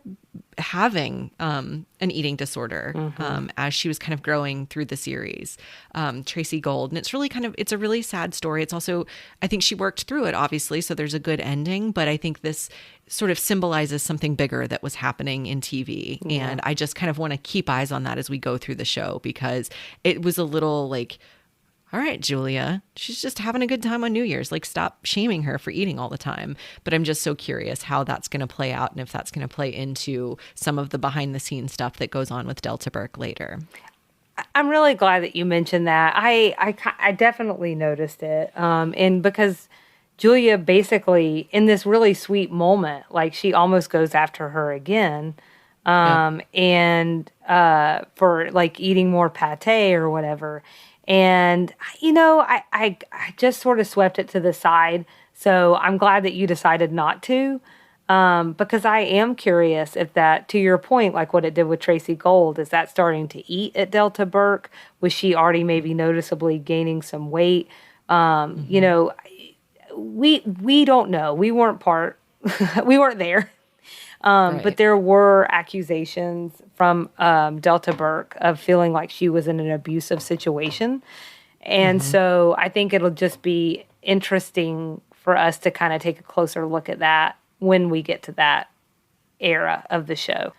having an eating disorder as she was kind of growing through the series. Tracy Gold, and it's a really sad story. It's also, I think she worked through it, obviously, so there's a good ending, but I think this sort of symbolizes something bigger that was happening in TV. Yeah. And I just kind of want to keep eyes on that as we go through the show, because it was a little like, all right, Julia, she's just having a good time on New Year's. Like, stop shaming her for eating all the time. But I'm just so curious how that's going to play out, and if that's going to play into some of the behind the scenes stuff that goes on with Delta Burke later. I'm really glad that you mentioned that. I definitely noticed it. And because Julia basically, in this really sweet moment, like she almost goes after her again, and for like eating more pate or whatever. And I just sort of swept it to the side. So I'm glad that you decided not to, because I am curious if that, to your point, like what it did with Tracy Gold, is that starting to eat at Delta Burke? Was she already maybe noticeably gaining some weight? We don't know. We weren't we weren't there. Right. But there were accusations from Delta Burke of feeling like she was in an abusive situation. And so I think it'll just be interesting for us to kind of take a closer look at that when we get to that era of the show.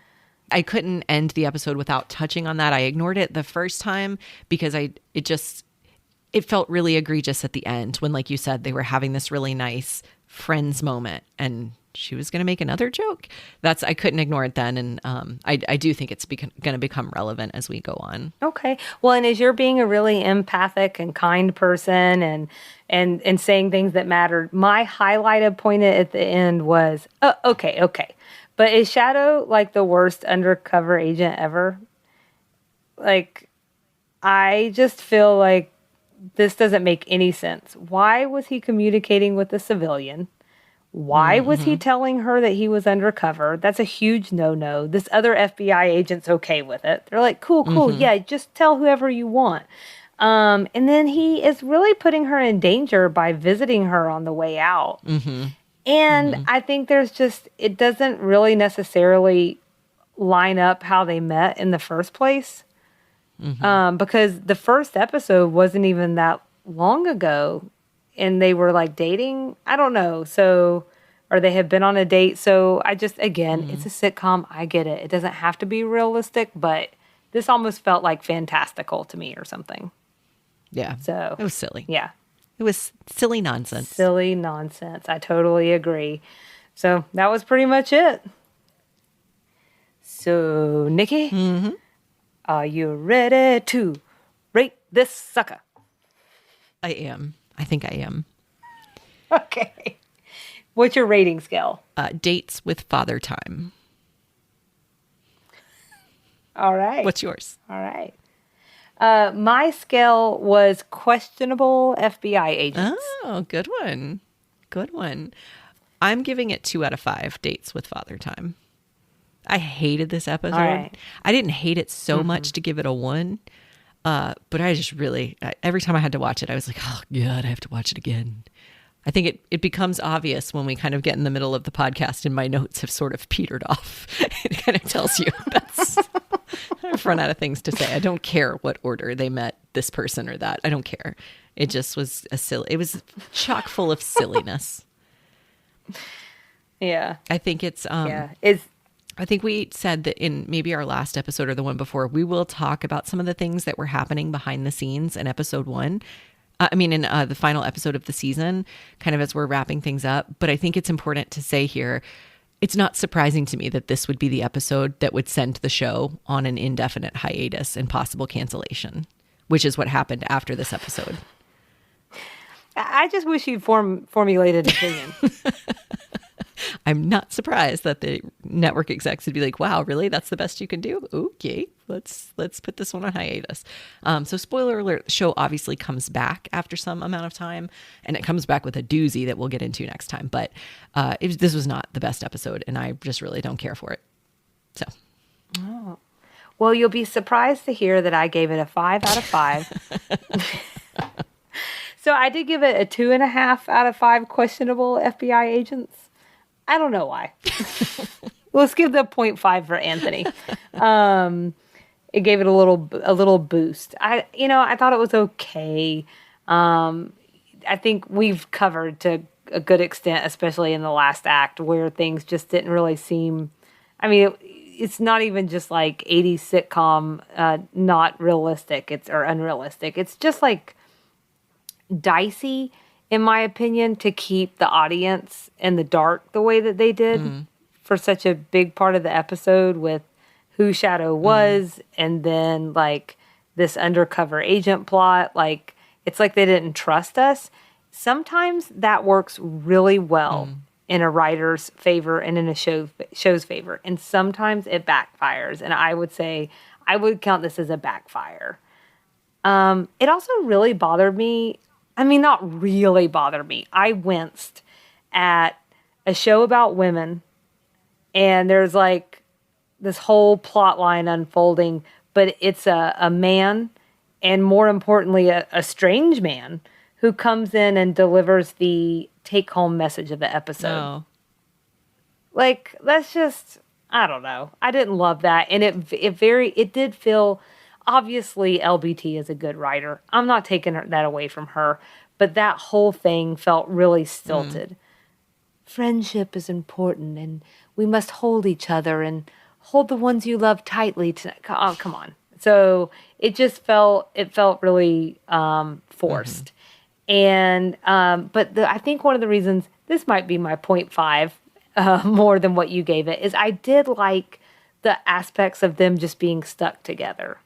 I couldn't end the episode without touching on that. I ignored it the first time because it felt really egregious at the end when, like you said, they were having this really nice friends moment and she was going to make another joke. I couldn't ignore it then. And I do think it's going to become relevant as we go on. Okay. Well, and as you're being a really empathic and kind person and saying things that mattered, my highlighted point at the end was, okay. But is Shadow like the worst undercover agent ever? Like, I just feel like this doesn't make any sense. Why was he communicating with a civilian? Why was he telling her that he was undercover? That's a huge no-no. This other FBI agent's okay with it. They're like, cool. Yeah, just tell whoever you want. And then he is really putting her in danger by visiting her on the way out. And I think it doesn't really necessarily line up how they met in the first place. Because the first episode wasn't even that long ago and they were like dating. I don't know. So, or they have been on a date. So it's a sitcom. I get it. It doesn't have to be realistic, but this almost felt like fantastical to me or something. Yeah. So it was silly. Yeah. It was silly nonsense. Silly nonsense. I totally agree. So that was pretty much it. So, Nikki, are you ready to rate this sucker? I am. I think I am. Okay. What's your rating scale? Dates with Father Time. All right. What's yours? All right. My scale was questionable FBI agents. Oh, good one. Good one. I'm giving it 2 out of 5 dates with Father Time. I hated this episode. Right. I didn't hate it so much to give it a 1. But I just really, every time I had to watch it, I was like, oh, God, I have to watch it again. I think it becomes obvious when we kind of get in the middle of the podcast and my notes have sort of petered off. It kind of tells you I've run out of things to say. I don't care what order they met this person or that. I don't care. It just was it was chock full of silliness. Yeah. I think it's, I think we said that in maybe our last episode or the one before, we will talk about some of the things that were happening behind the scenes in episode 1. In the final episode of the season, kind of as we're wrapping things up. But I think it's important to say here, it's not surprising to me that this would be the episode that would send the show on an indefinite hiatus and possible cancellation, which is what happened after this episode. I just wish you'd formulated an opinion. I'm not surprised that the network execs would be like, wow, really? That's the best you can do? Okay, let's put this one on hiatus. So spoiler alert, the show obviously comes back after some amount of time, and it comes back with a doozy that we'll get into next time. But this was not the best episode, and I just really don't care for it. So. Oh. Well, you'll be surprised to hear that I gave it a 5 out of 5. So I did give it a 2.5 out of 5 questionable FBI agents. I don't know why. Let's give the 0.5 for Anthony. It gave it a little boost. I thought it was okay. I think we've covered to a good extent, especially in the last act, where things just didn't really seem. It's not even just like 80s sitcom, not realistic. Or unrealistic. It's just like dicey, in my opinion, to keep the audience in the dark the way that they did for such a big part of the episode with who Shadow was and then like this undercover agent plot. Like, it's like they didn't trust us. sometimes that works really well in a writer's favor and in a show's favor. And sometimes it backfires. And I would say, I would count this as a backfire. It also really bothered me. I mean, not really bothered me. I winced at a show about women, and there's like this whole plot line unfolding, but it's a man, and more importantly, a strange man who comes in and delivers the take-home message of the episode. No. Like, that's just, I don't know. I didn't love that, and it did feel. Obviously, LBT is a good writer. I'm not taking that away from her, but that whole thing felt really stilted. Friendship is important, and we must hold each other and hold the ones you love tightly. Oh, come on. So it just felt really forced. And but I think one of the reasons this might be my 0.5 more than what you gave it is I did like the aspects of them just being stuck together.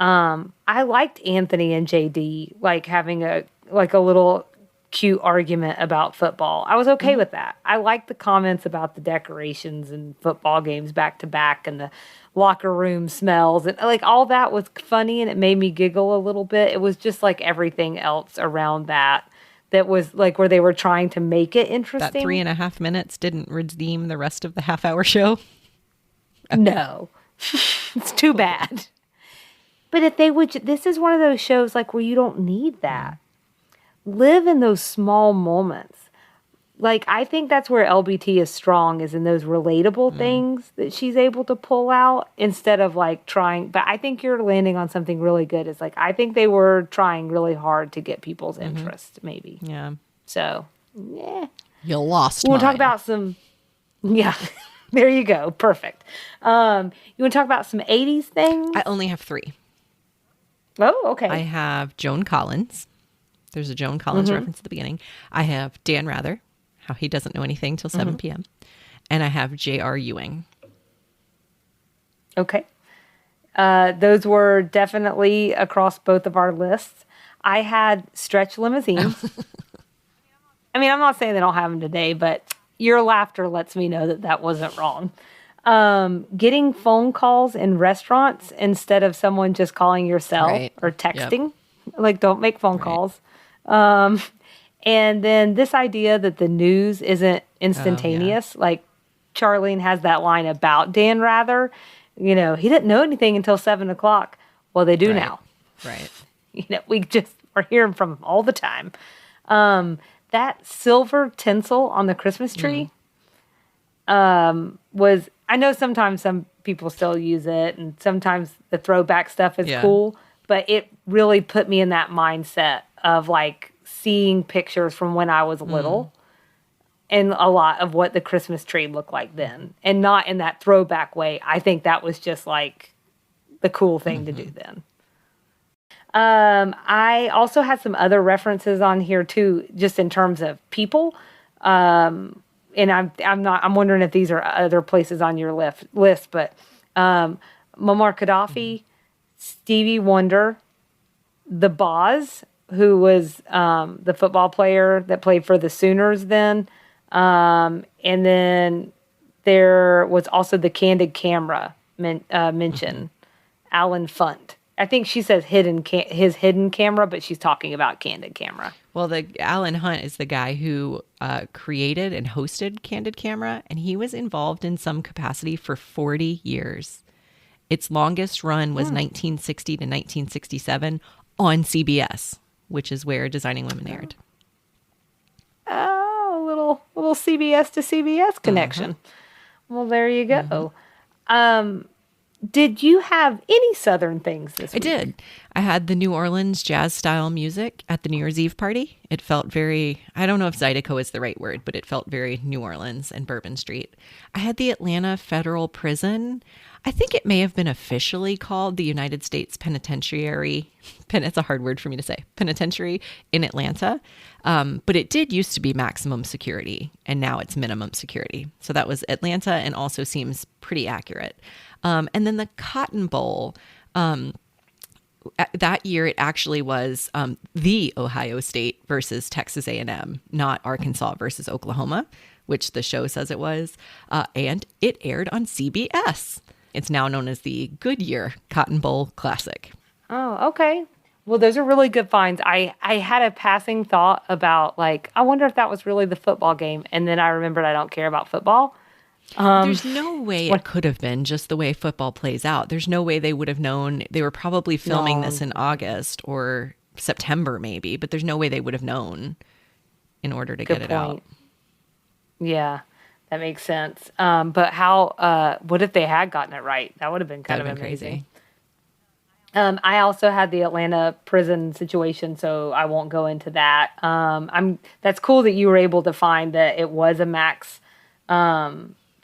I liked Anthony and JD like having a little cute argument about football. I was okay with that. I liked the comments about the decorations and football games back to back and the locker room smells and like all that was funny and it made me giggle a little bit. It was just like everything else around that was like where they were trying to make it interesting. That 3.5 minutes didn't redeem the rest of the half-hour show. No, it's too bad. But if they would, this is one of those shows like where you don't need that. Live in those small moments. Like, I think that's where LBT is strong, is in those relatable things that she's able to pull out instead of like trying. But I think you're landing on something really good. It's like, I think they were trying really hard to get people's interest, maybe. Yeah. So, yeah. You lost We'll talk about some, yeah. There you go. Perfect. You want to talk about some 80s things? I only have 3. Oh, okay. I have Joan Collins. There's a Joan Collins reference at the beginning. I have Dan Rather, how he doesn't know anything till 7 p.m. And I have J.R. Ewing. Okay. Those were definitely across both of our lists. I had Stretch Limousine. I mean, I'm not saying they don't have them today, but your laughter lets me know that wasn't wrong. Getting phone calls in restaurants instead of someone just calling your cell or texting. Yep. Like, don't make phone calls. And then this idea that the news isn't instantaneous. Like, Charlene has that line about Dan Rather. You know, he didn't know anything until 7 o'clock. Well, they do now. Right. You know, we just are hearing from him all the time. That silver tinsel on the Christmas tree was... I know sometimes some people still use it, and sometimes the throwback stuff is cool, but it really put me in that mindset of like seeing pictures from when I was little and a lot of what the Christmas tree looked like then, and not in that throwback way. I think that was just like the cool thing to do then. I also had some other references on here too, just in terms of people. And I'm wondering if these are other places on your list, but Muammar Gaddafi, Stevie Wonder, the Boz, who was the football player that played for the Sooners then, and then there was also the Candid Camera mention, Alan Funt. I think she says his hidden camera, but she's talking about Candid Camera. Well, the Alan Hunt is the guy who created and hosted Candid Camera, and he was involved in some capacity for 40 years. Its longest run was 1960 to 1967 on CBS, which is where Designing Women aired. Oh, a little CBS to CBS connection. Well, there you go. Did you have any Southern things this week? I did. I had the New Orleans jazz style music at the New Year's Eve party. It felt very, I don't know if Zydeco is the right word, but it felt very New Orleans and Bourbon Street. I had the Atlanta Federal Prison. I think it may have been officially called the United States Penitentiary. It's a hard word for me to say. Penitentiary in Atlanta. But it did used to be maximum security, and now it's minimum security. So that was Atlanta, and also seems pretty accurate. And then the Cotton Bowl, that year it actually was the Ohio State versus Texas A&M, not Arkansas versus Oklahoma, which the show says it was. And it aired on CBS. It's now known as the Goodyear Cotton Bowl Classic. Oh, okay. Well, those are really good finds. I had a passing thought about, like, I wonder if that was really the football game. And then I remembered I don't care about football. There's no way it could have been just the way football plays out. There's no way they would have known. They were probably filming this in August or September maybe, but there's no way they would have known in order to get it out. Yeah, that makes sense. But what if they had gotten it right? That would have been kind of amazing. Crazy. I also had the Atlanta prison situation, so I won't go into that. That's cool that you were able to find that it was a max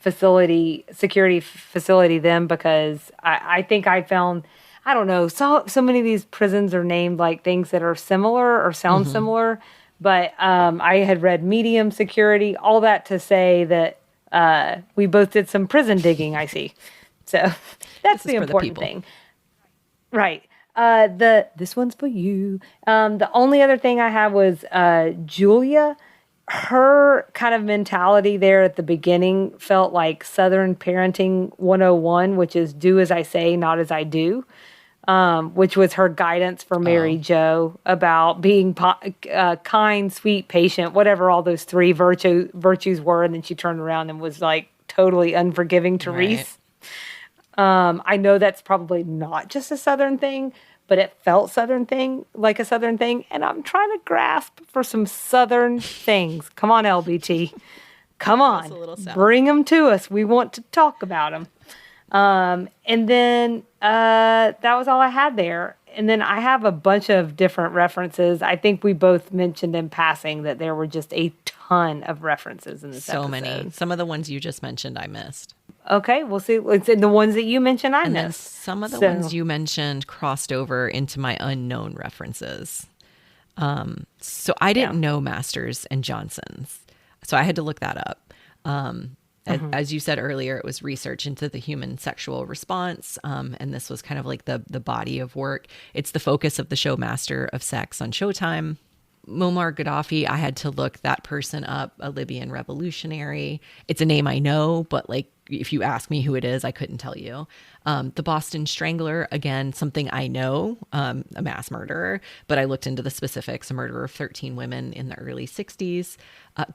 security facility then, because I think I found, I don't know, so many of these prisons are named like things that are similar or sound similar, but I had read medium security, all that to say that we both did some prison digging, I see. So that's the important thing. Right. This one's for you. The only other thing I had was Julia. Her kind of mentality there at the beginning felt like Southern Parenting 101, which is do as I say, not as I do, which was her guidance for Mary Jo about being kind, sweet, patient, whatever all those three virtues were. And then she turned around and was like totally unforgiving to Reese. I know that's probably not just a Southern thing, but it felt like a Southern thing. And I'm trying to grasp for some Southern things. Come on, LBT. Come on. Bring them to us. We want to talk about them. And then that was all I had there. And then I have a bunch of different references. I think we both mentioned in passing that there were just a ton of references in this episode. So many. Some of the ones you just mentioned, I missed. Okay, we'll see. It's in the ones that you mentioned, I missed. Some of the ones you mentioned crossed over into my unknown references. So I didn't know Masters and Johnson's. So I had to look that up. As you said earlier, it was research into the human sexual response. And this was kind of like the body of work. It's the focus of the show Master of Sex on Showtime. Muammar Gaddafi, I had to look that person up, a Libyan revolutionary. It's a name I know, but like if you ask me who it is, I couldn't tell you. The Boston Strangler, again, something I know, a mass murderer, but I looked into the specifics, a murder of 13 women in the early 60s.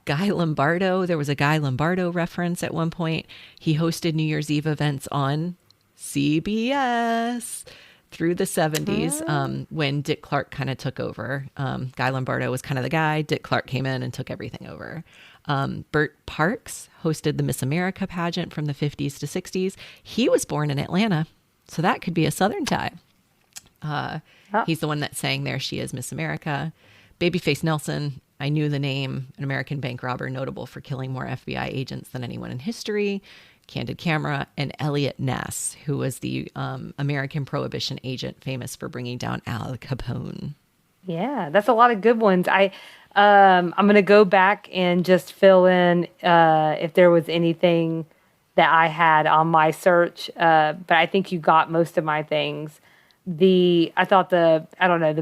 Guy Lombardo, there was a Guy Lombardo reference at one point. He hosted New Year's Eve events on CBS through the 70s when Dick Clark kind of took over. Guy Lombardo was kind of the guy. Dick Clark came in and took everything over. Bert Parks hosted the Miss America pageant from the 50s to 60s. He was born in Atlanta, so that could be a Southern tie. He's the one that sang There She Is, Miss America. Babyface Nelson, I knew the name, an American bank robber notable for killing more FBI agents than anyone in history. Candid Camera, and Elliot Ness, who was the American Prohibition agent famous for bringing down Al Capone. Yeah, that's a lot of good ones. I'm going to go back and just fill in if there was anything that I had on my search, but I think you got most of my things. The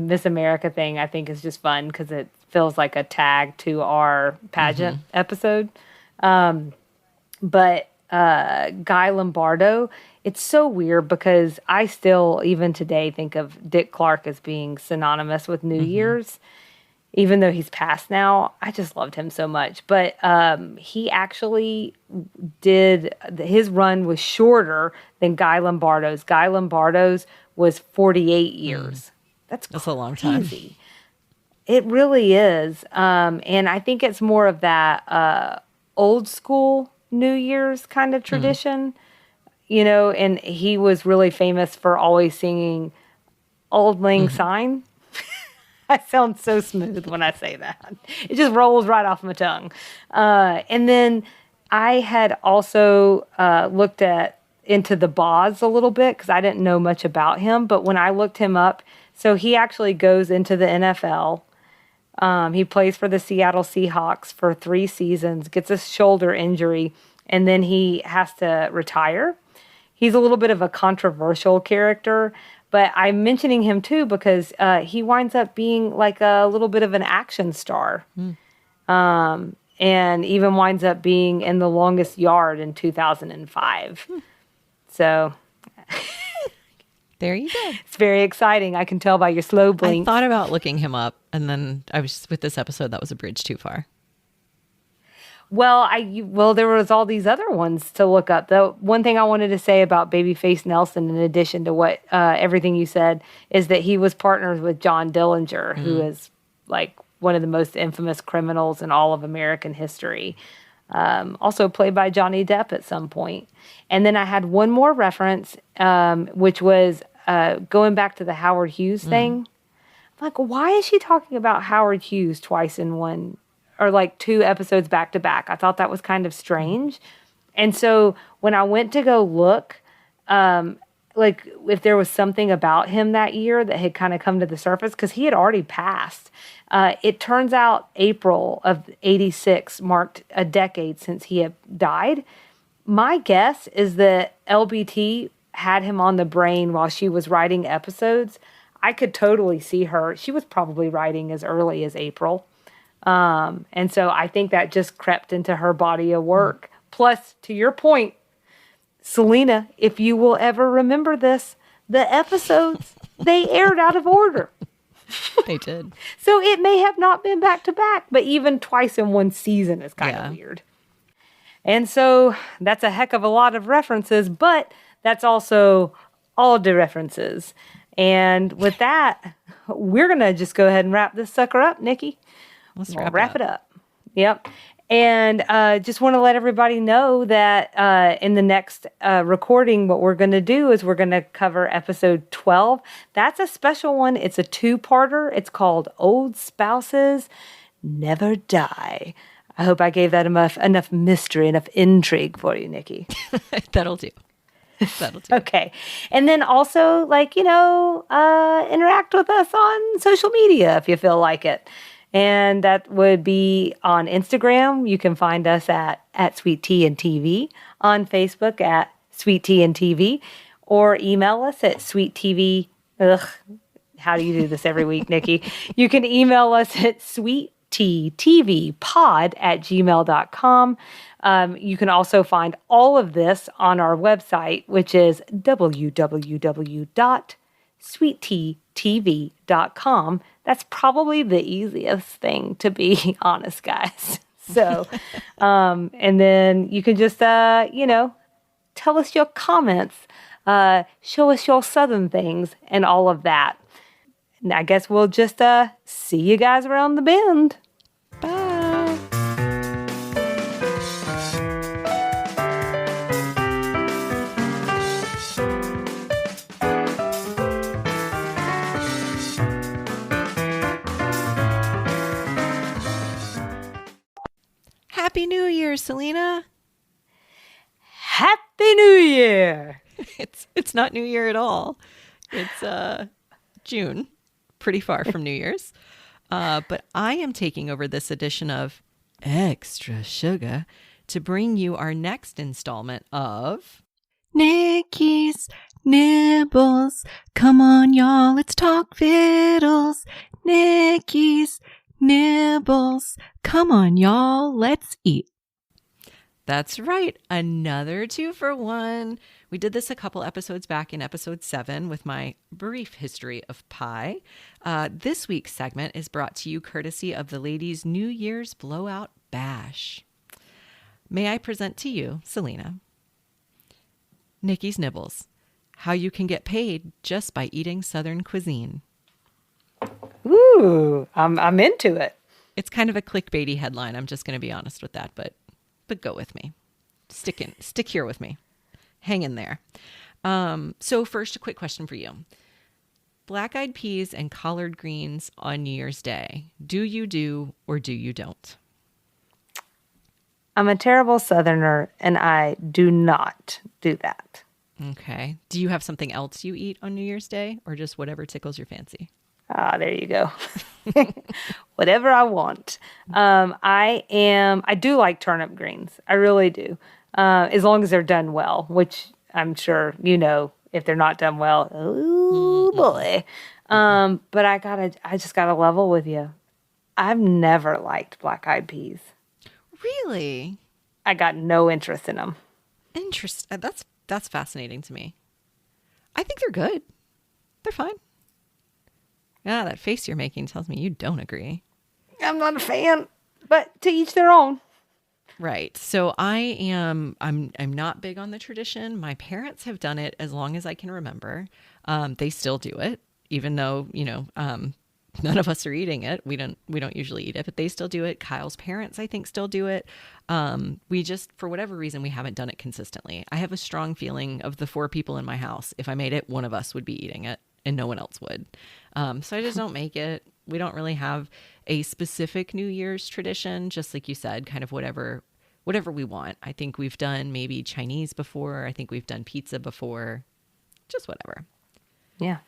Miss America thing I think is just fun because it feels like a tag to our pageant episode. But Guy Lombardo, it's so weird because I still, even today, think of Dick Clark as being synonymous with New Year's, even though he's passed now. I just loved him so much. But he actually his run was shorter than Guy Lombardo's. Guy Lombardo's was 48 years. That's a long time. It really is. And I think it's more of that old school New Year's kind of tradition, and he was really famous for always singing Auld Lang Syne. I sound so smooth when I say that. It just rolls right off my tongue. And then I had also looked into the Boz a little bit because I didn't know much about him. But when I looked him up, so he actually goes into the NFL. He plays for the Seattle Seahawks for 3 seasons, gets a shoulder injury, and then he has to retire. He's a little bit of a controversial character, But I'm mentioning him too because he winds up being like a little bit of an action star. And even winds up being in The Longest Yard in 2005. So there you go. It's very exciting. I can tell by your slow blink. I thought about looking him up, and then I was with this episode, that was a bridge too far. Well, there was all these other ones to look up. The one thing I wanted to say about Babyface Nelson, in addition to what everything you said, is that he was partners with John Dillinger, who is like one of the most infamous criminals in all of American history. Also played by Johnny Depp at some point. And then I had one more reference, which was going back to the Howard Hughes thing. I'm like, why is she talking about Howard Hughes twice in one, or like 2 episodes back to back? I thought that was kind of strange. And so when I went to go look, like if there was something about him that year that had kind of come to the surface, because he had already passed. It turns out April of '86 marked a decade since he had died. My guess is that LBT had him on the brain while she was writing episodes. I could totally see her. She was probably writing as early as April. And so I think that just crept into her body of work. Plus, to your point, Selena, if you will ever remember this, the episodes, they aired out of order. They did. So it may have not been back to back, but even twice in one season is kind of weird. And so that's a heck of a lot of references, but that's also all the references. And with that, we're going to just go ahead and wrap this sucker up, Nikki. Let's wrap it up. Yep. And just want to let everybody know that in the next recording, what we're going to do is we're going to cover episode 12. That's a special one. It's a 2-parter. It's called Old Spouses Never Die. I hope I gave that enough mystery, enough intrigue for you, Nikki. That'll do. That'll do. Okay. And then also, interact with us on social media if you feel like it. And that would be on Instagram. You can find us at Sweet Tea and TV, on Facebook at Sweet Tea and TV, or email us at sweettv. How do you do this every week, Nikki? You can email us at sweetteatvpod@gmail.com. You can also find all of this on our website, which is www.sweetteatv.com. That's probably the easiest thing, to be honest, guys. So, and then you can just, tell us your comments, show us your Southern things and all of that. And I guess we'll just see you guys around the bend. Bye. Happy New Year, Selena. Happy New Year. It's not New Year at all. It's June, pretty far from New Year's. But I am taking over this edition of Extra Sugar to bring you our next installment of Nikki's Nibbles. Come on, y'all, let's talk fiddles. Nikki's Nibbles. Come on, y'all, let's eat. That's right. Another 2-for-1. We did this a couple episodes back in episode 7 with my brief history of pie. This week's segment is brought to you courtesy of the ladies' New Year's Blowout Bash. May I present to you, Selena, Nikki's Nibbles, how you can get paid just by eating Southern cuisine. Ooh, I'm into it. It's kind of a clickbaity headline. I'm just going to be honest with that, but go with me. Stick here with me. Hang in there. So first, a quick question for you. Black-eyed peas and collard greens on New Year's Day. Do you do or do you don't? I'm a terrible Southerner, and I do not do that. Okay. Do you have something else you eat on New Year's Day, or just whatever tickles your fancy? Ah, there you go. Whatever I want. I do like turnip greens. I really do. As long as they're done well, which I'm sure you know if they're not done well. Oh boy. But I just gotta level with you. I've never liked black-eyed peas. Really? I got no interest in them. Interesting. That's fascinating to me. I think they're good. They're fine. Yeah, that face you're making tells me you don't agree. I'm not a fan, but to each their own. Right. So I'm not big on the tradition. My parents have done it as long as I can remember. They still do it, even though, none of us are eating it. We don't usually eat it, but they still do it. Kyle's parents, I think, still do it. We just, for whatever reason, we haven't done it consistently. I have a strong feeling of the 4 people in my house. If I made it, one of us would be eating it and no one else would. So I just don't make it. We don't really have a specific New Year's tradition, just like you said, kind of whatever we want. I think we've done maybe Chinese before. I think we've done pizza before. Just whatever. Yeah.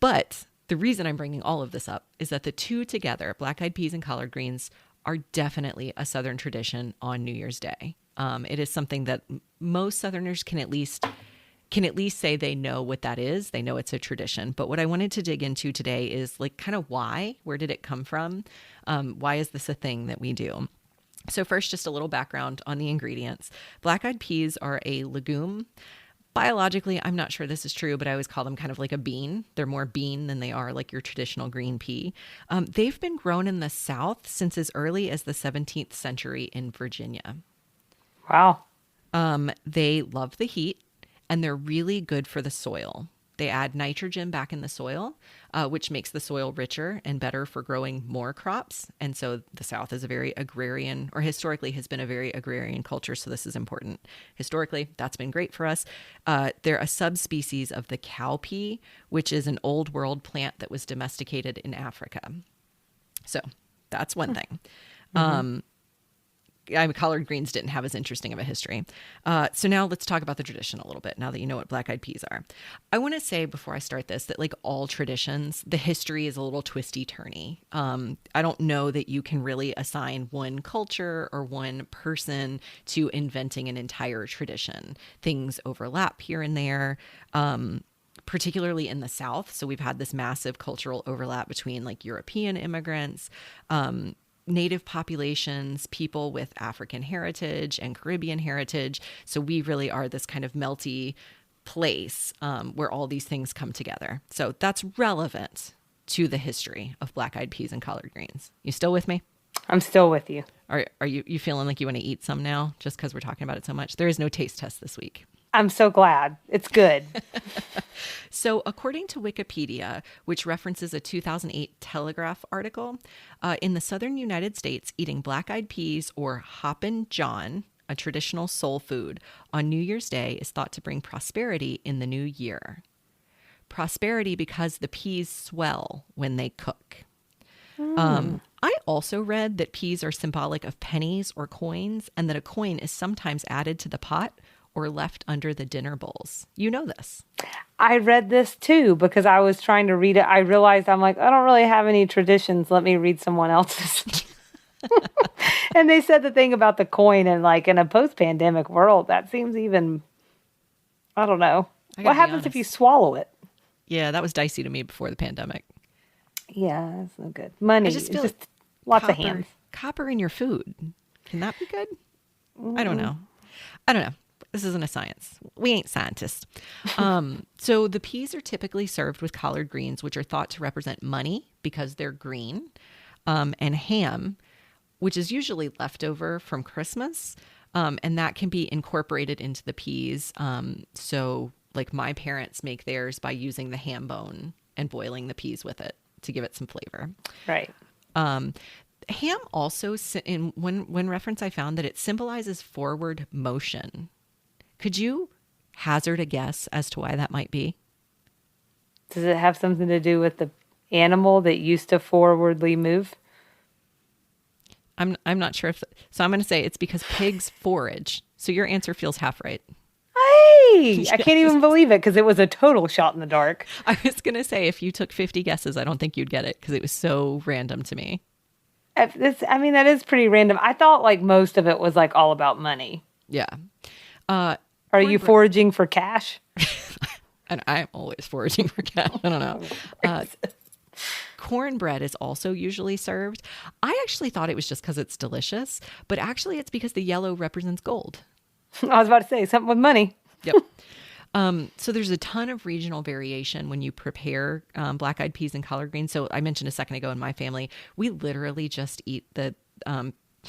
But the reason I'm bringing all of this up is that the two together, black-eyed peas and collard greens, are definitely a Southern tradition on New Year's Day. It is something that most Southerners can at least say they know what that is. They know it's a tradition. But what I wanted to dig into today is like kind of why. Where did it come from? Why is this a thing that we do? So first, just a little background on the ingredients. Black-eyed peas are a legume. Biologically, I'm not sure this is true, but I always call them kind of like a bean. They're more bean than they are like your traditional green pea. They've been grown in the South since as early as the 17th century in Virginia. Wow. They love the heat, and they're really good for the soil. They add nitrogen back in the soil, which makes the soil richer and better for growing more crops. And so the South is a very agrarian, or historically has been a very agrarian culture. So this is important. Historically, that's been great for us. They're a subspecies of the cowpea, which is an old world plant that was domesticated in Africa. So that's one thing. Mm-hmm. Collard greens didn't have as interesting of a history. So now let's talk about the tradition a little bit, now that you know what black-eyed peas are. I want to say before I start this that like all traditions, the history is a little twisty-turny. I don't know that you can really assign one culture or one person to inventing an entire tradition. Things overlap here and there. Particularly in the South. So we've had this massive cultural overlap between like European immigrants, Native populations, people with African heritage and Caribbean heritage. So we really are this kind of melty place where all these things come together. So that's relevant to the history of black-eyed peas and collard greens. You still with me? I'm still with you. Are you feeling like you want to eat some now just because we're talking about it so much? There is no taste test this week. I'm so glad. It's good. So according to Wikipedia, which references a 2008 Telegraph article, in the southern United States, eating black-eyed peas or hoppin' john, a traditional soul food, on New Year's Day is thought to bring prosperity in the new year. Prosperity because the peas swell when they cook. I also read that peas are symbolic of pennies or coins, and that a coin is sometimes added to the pot or left under the dinner bowls. You know this. I read this too because I was trying to read it. I realized I'm like, I don't really have any traditions. Let me read someone else's. And they said the thing about the coin, and like in a post-pandemic world, that seems even, I don't know. What happens if you swallow it? Yeah, that was dicey to me before the pandemic. Yeah, that's no good. Money. I just feel just lots of hands. Copper in your food. Can that be good? I don't know. This isn't a science. We ain't scientists. So the peas are typically served with collard greens, which are thought to represent money because they're green, and ham, which is usually leftover from Christmas, and that can be incorporated into the peas. So like my parents make theirs by using the ham bone and boiling the peas with it to give it some flavor. Right. Ham also, in one reference I found, that it symbolizes forward motion. Could you hazard a guess as to why that might be? Does it have something to do with the animal that used to forwardly move? I'm not sure so I'm going to say it's because pigs forage. So your answer feels half right. Hey, I can't even believe it because it was a total shot in the dark. I was going to say if you took 50 guesses, I don't think you'd get it because it was so random to me. That is pretty random. I thought like most of it was like all about money. Yeah. Are you foraging for cash? And I'm always foraging for cat. I don't know. Cornbread is also usually served. I actually thought it was just because it's delicious, but actually it's because the yellow represents gold. I was about to say something with money. Yep. So there's a ton of regional variation when you prepare black-eyed peas and collard greens. So I mentioned a second ago in my family, we literally just eat the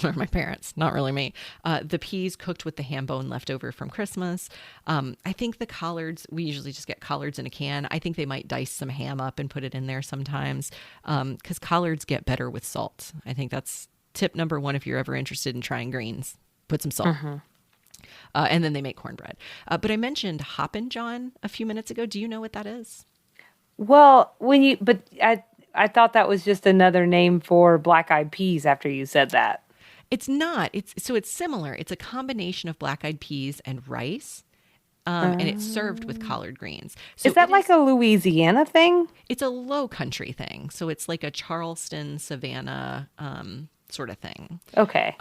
or my parents, not really me, the peas cooked with the ham bone left over from Christmas. I think the collards, we usually just get collards in a can. I think they might dice some ham up and put it in there sometimes because collards get better with salt. I think that's tip number one if you're ever interested in trying greens. Put some salt. Mm-hmm. And then they make cornbread. But I mentioned Hoppin' John a few minutes ago. Do you know what that is? Well, I thought that was just another name for black-eyed peas after you said that. It's not. It's similar. It's a combination of black-eyed peas and rice, and it's served with collard greens. So is that like a Louisiana thing? It's a low country thing. So it's like a Charleston, Savannah sort of thing. Okay.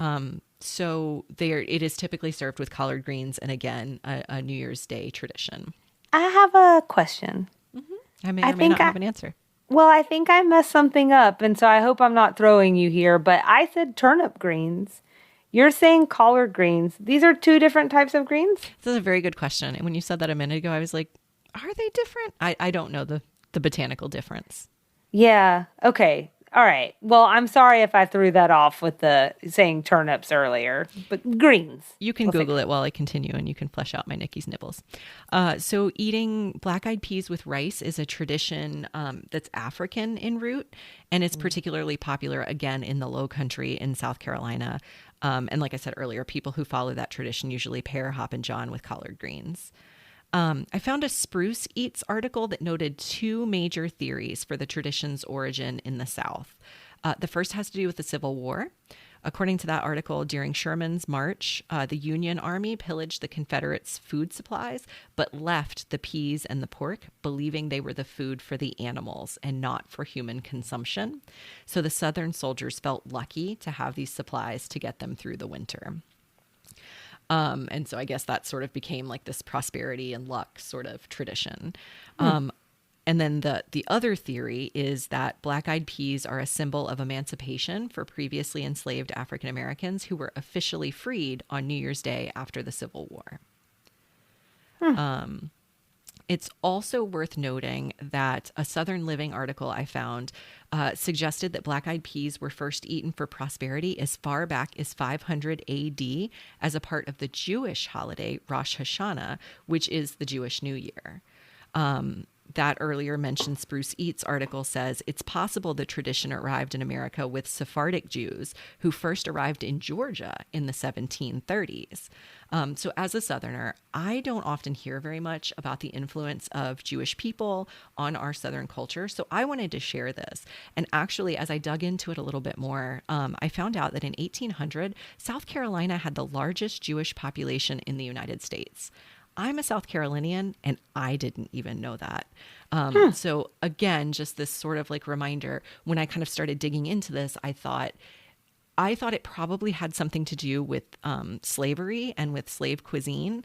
So it is typically served with collard greens, and again, a New Year's Day tradition. I have a question. Mm-hmm. I may or may not have an answer. Well, I think I messed something up, and so I hope I'm not throwing you here, but I said turnip greens. You're saying collard greens. These are two different types of greens? This is a very good question. And when you said that a minute ago, I was like, are they different? I don't know the botanical difference. Yeah. Okay. All right. Well, I'm sorry if I threw that off with the saying turnips earlier, but greens. You can Google it while I continue, and you can flesh out my Nikki's nibbles. So eating black-eyed peas with rice is a tradition that's African in root, and it's particularly popular, again, in the Low Country in South Carolina. And like I said earlier, people who follow that tradition usually pair Hoppin' John with collard greens. I found a Spruce Eats article that noted two major theories for the tradition's origin in the South. The first has to do with the Civil War. According to that article, during Sherman's march, the Union Army pillaged the Confederates' food supplies, but left the peas and the pork, believing they were the food for the animals and not for human consumption. So the Southern soldiers felt lucky to have these supplies to get them through the winter. And so I guess that sort of became like this prosperity and luck sort of tradition. And then the other theory is that black-eyed peas are a symbol of emancipation for previously enslaved African Americans who were officially freed on New Year's Day after the Civil War. It's also worth noting that a Southern Living article I found suggested that black-eyed peas were first eaten for prosperity as far back as 500 AD as a part of the Jewish holiday Rosh Hashanah, which is the Jewish New Year. That earlier mentioned Spruce Eats article says it's possible the tradition arrived in America with Sephardic Jews who first arrived in Georgia in the 1730s. So as a Southerner, I don't often hear very much about the influence of Jewish people on our Southern culture. So I wanted to share this. And actually, as I dug into it a little bit more, I found out that in 1800, South Carolina had the largest Jewish population in the United States. I'm a South Carolinian, and I didn't even know that. So again, just this sort of like reminder, when I kind of started digging into this, I thought it probably had something to do with slavery and with slave cuisine,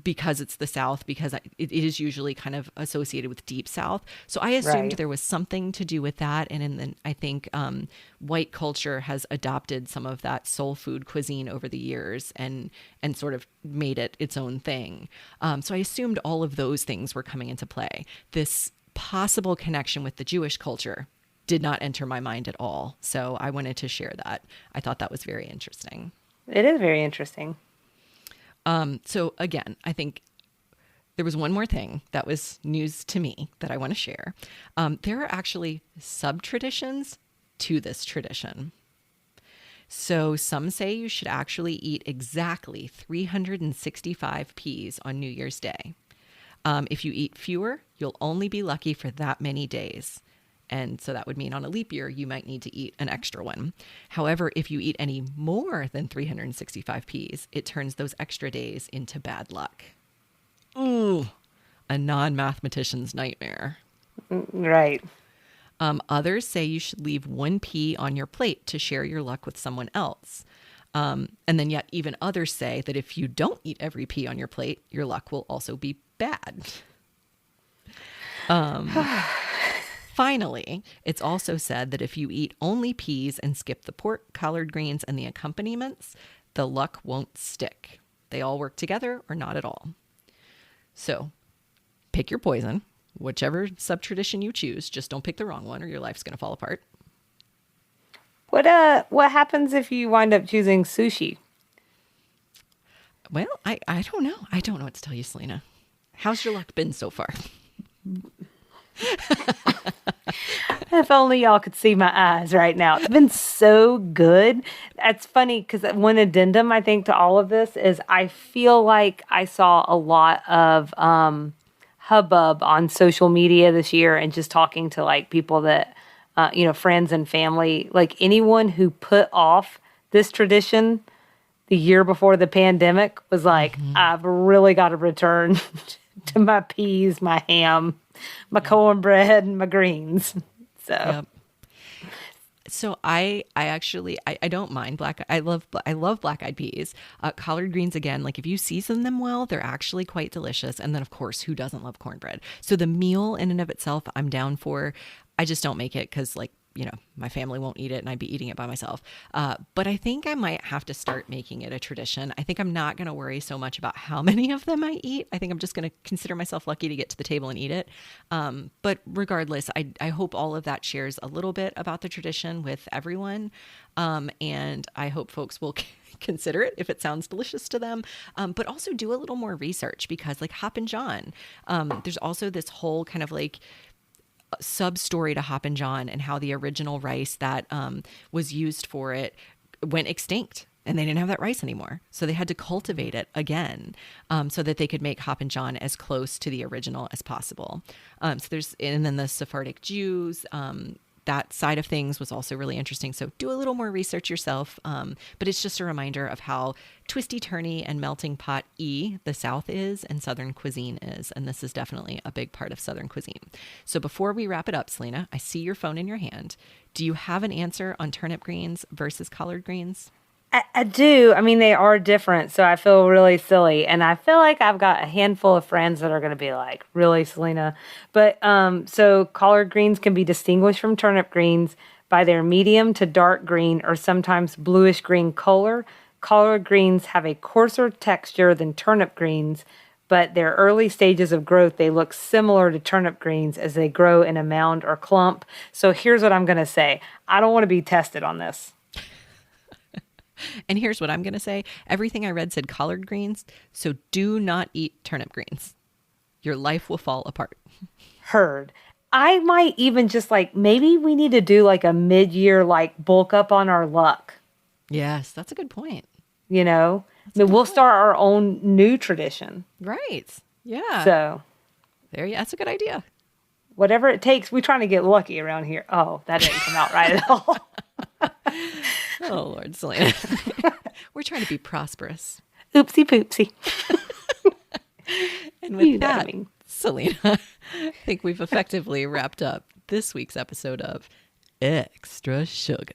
because it's the South, because it is usually kind of associated with Deep South. So I assumed there was something to do with that. And then I think white culture has adopted some of that soul food cuisine over the years and sort of made it its own thing. So I assumed all of those things were coming into play. This possible connection with the Jewish culture did not enter my mind at all. So I wanted to share that. I thought that was very interesting. It is very interesting. So again, I think there was one more thing that was news to me that I want to share. There are actually sub-traditions to this tradition. So some say you should actually eat exactly 365 peas on New Year's Day. If you eat fewer, you'll only be lucky for that many days. And so that would mean on a leap year, you might need to eat an extra one. However, if you eat any more than 365 peas, it turns those extra days into bad luck. Ooh, a non-mathematician's nightmare. Right. Others say you should leave one pea on your plate to share your luck with someone else. And then yet even others say that if you don't eat every pea on your plate, your luck will also be bad. Finally, it's also said that if you eat only peas and skip the pork, collard greens, and the accompaniments, the luck won't stick. They all work together or not at all. So pick your poison, whichever sub-tradition you choose. Just don't pick the wrong one or your life's going to fall apart. What happens if you wind up choosing sushi? Well, I don't know. I don't know what to tell you, Selena. How's your luck been so far? If only y'all could see my eyes right now. It's been so good. That's funny because one addendum, I think, to all of this is I feel like I saw a lot of hubbub on social media this year and just talking to like people that, friends and family, like anyone who put off this tradition the year before the pandemic was like, I've really got to return to my peas, my ham, my cornbread, and my greens. So, yep. So I actually don't mind I love black-eyed peas. Collard greens, again, like if you season them well, they're actually quite delicious. And then of course, who doesn't love cornbread? So the meal in and of itself, I'm down for. I just don't make it because my family won't eat it and I'd be eating it by myself. But I think I might have to start making it a tradition. I think I'm not going to worry so much about how many of them I eat. I think I'm just going to consider myself lucky to get to the table and eat it. But regardless, I hope all of that shares a little bit about the tradition with everyone. And I hope folks will consider it if it sounds delicious to them, but also do a little more research because like Hoppin' John, there's also this whole kind of like sub story to Hoppin' John and how the original rice that was used for it went extinct and they didn't have that rice anymore. So they had to cultivate it again so that they could make Hoppin' John as close to the original as possible. And then the Sephardic Jews, that side of things was also really interesting. So do a little more research yourself. But it's just a reminder of how twisty-turny and melting pot-y the South is and Southern cuisine is. And this is definitely a big part of Southern cuisine. So before we wrap it up, Selena, I see your phone in your hand. Do you have an answer on turnip greens versus collard greens? I do. I mean, they are different, so I feel really silly. And I feel like I've got a handful of friends that are going to be like, really, Selena? But so collard greens can be distinguished from turnip greens by their medium to dark green or sometimes bluish green color. Collard greens have a coarser texture than turnip greens, but their early stages of growth, they look similar to turnip greens as they grow in a mound or clump. So here's what I'm going to say. I don't want to be tested on this. And here's what I'm going to say. Everything I read said collard greens, so do not eat turnip greens. Your life will fall apart. Heard. I might even just maybe we need to do a mid-year bulk up on our luck. Yes, that's a good point. We'll start our own new tradition. Right. Yeah. So. That's a good idea. Whatever it takes. We're trying to get lucky around here. Oh, that didn't come out right at all. Oh, Lord, Selena. We're trying to be prosperous. Oopsie poopsie. And with that, Selena, I think we've effectively wrapped up this week's episode of Extra Sugar.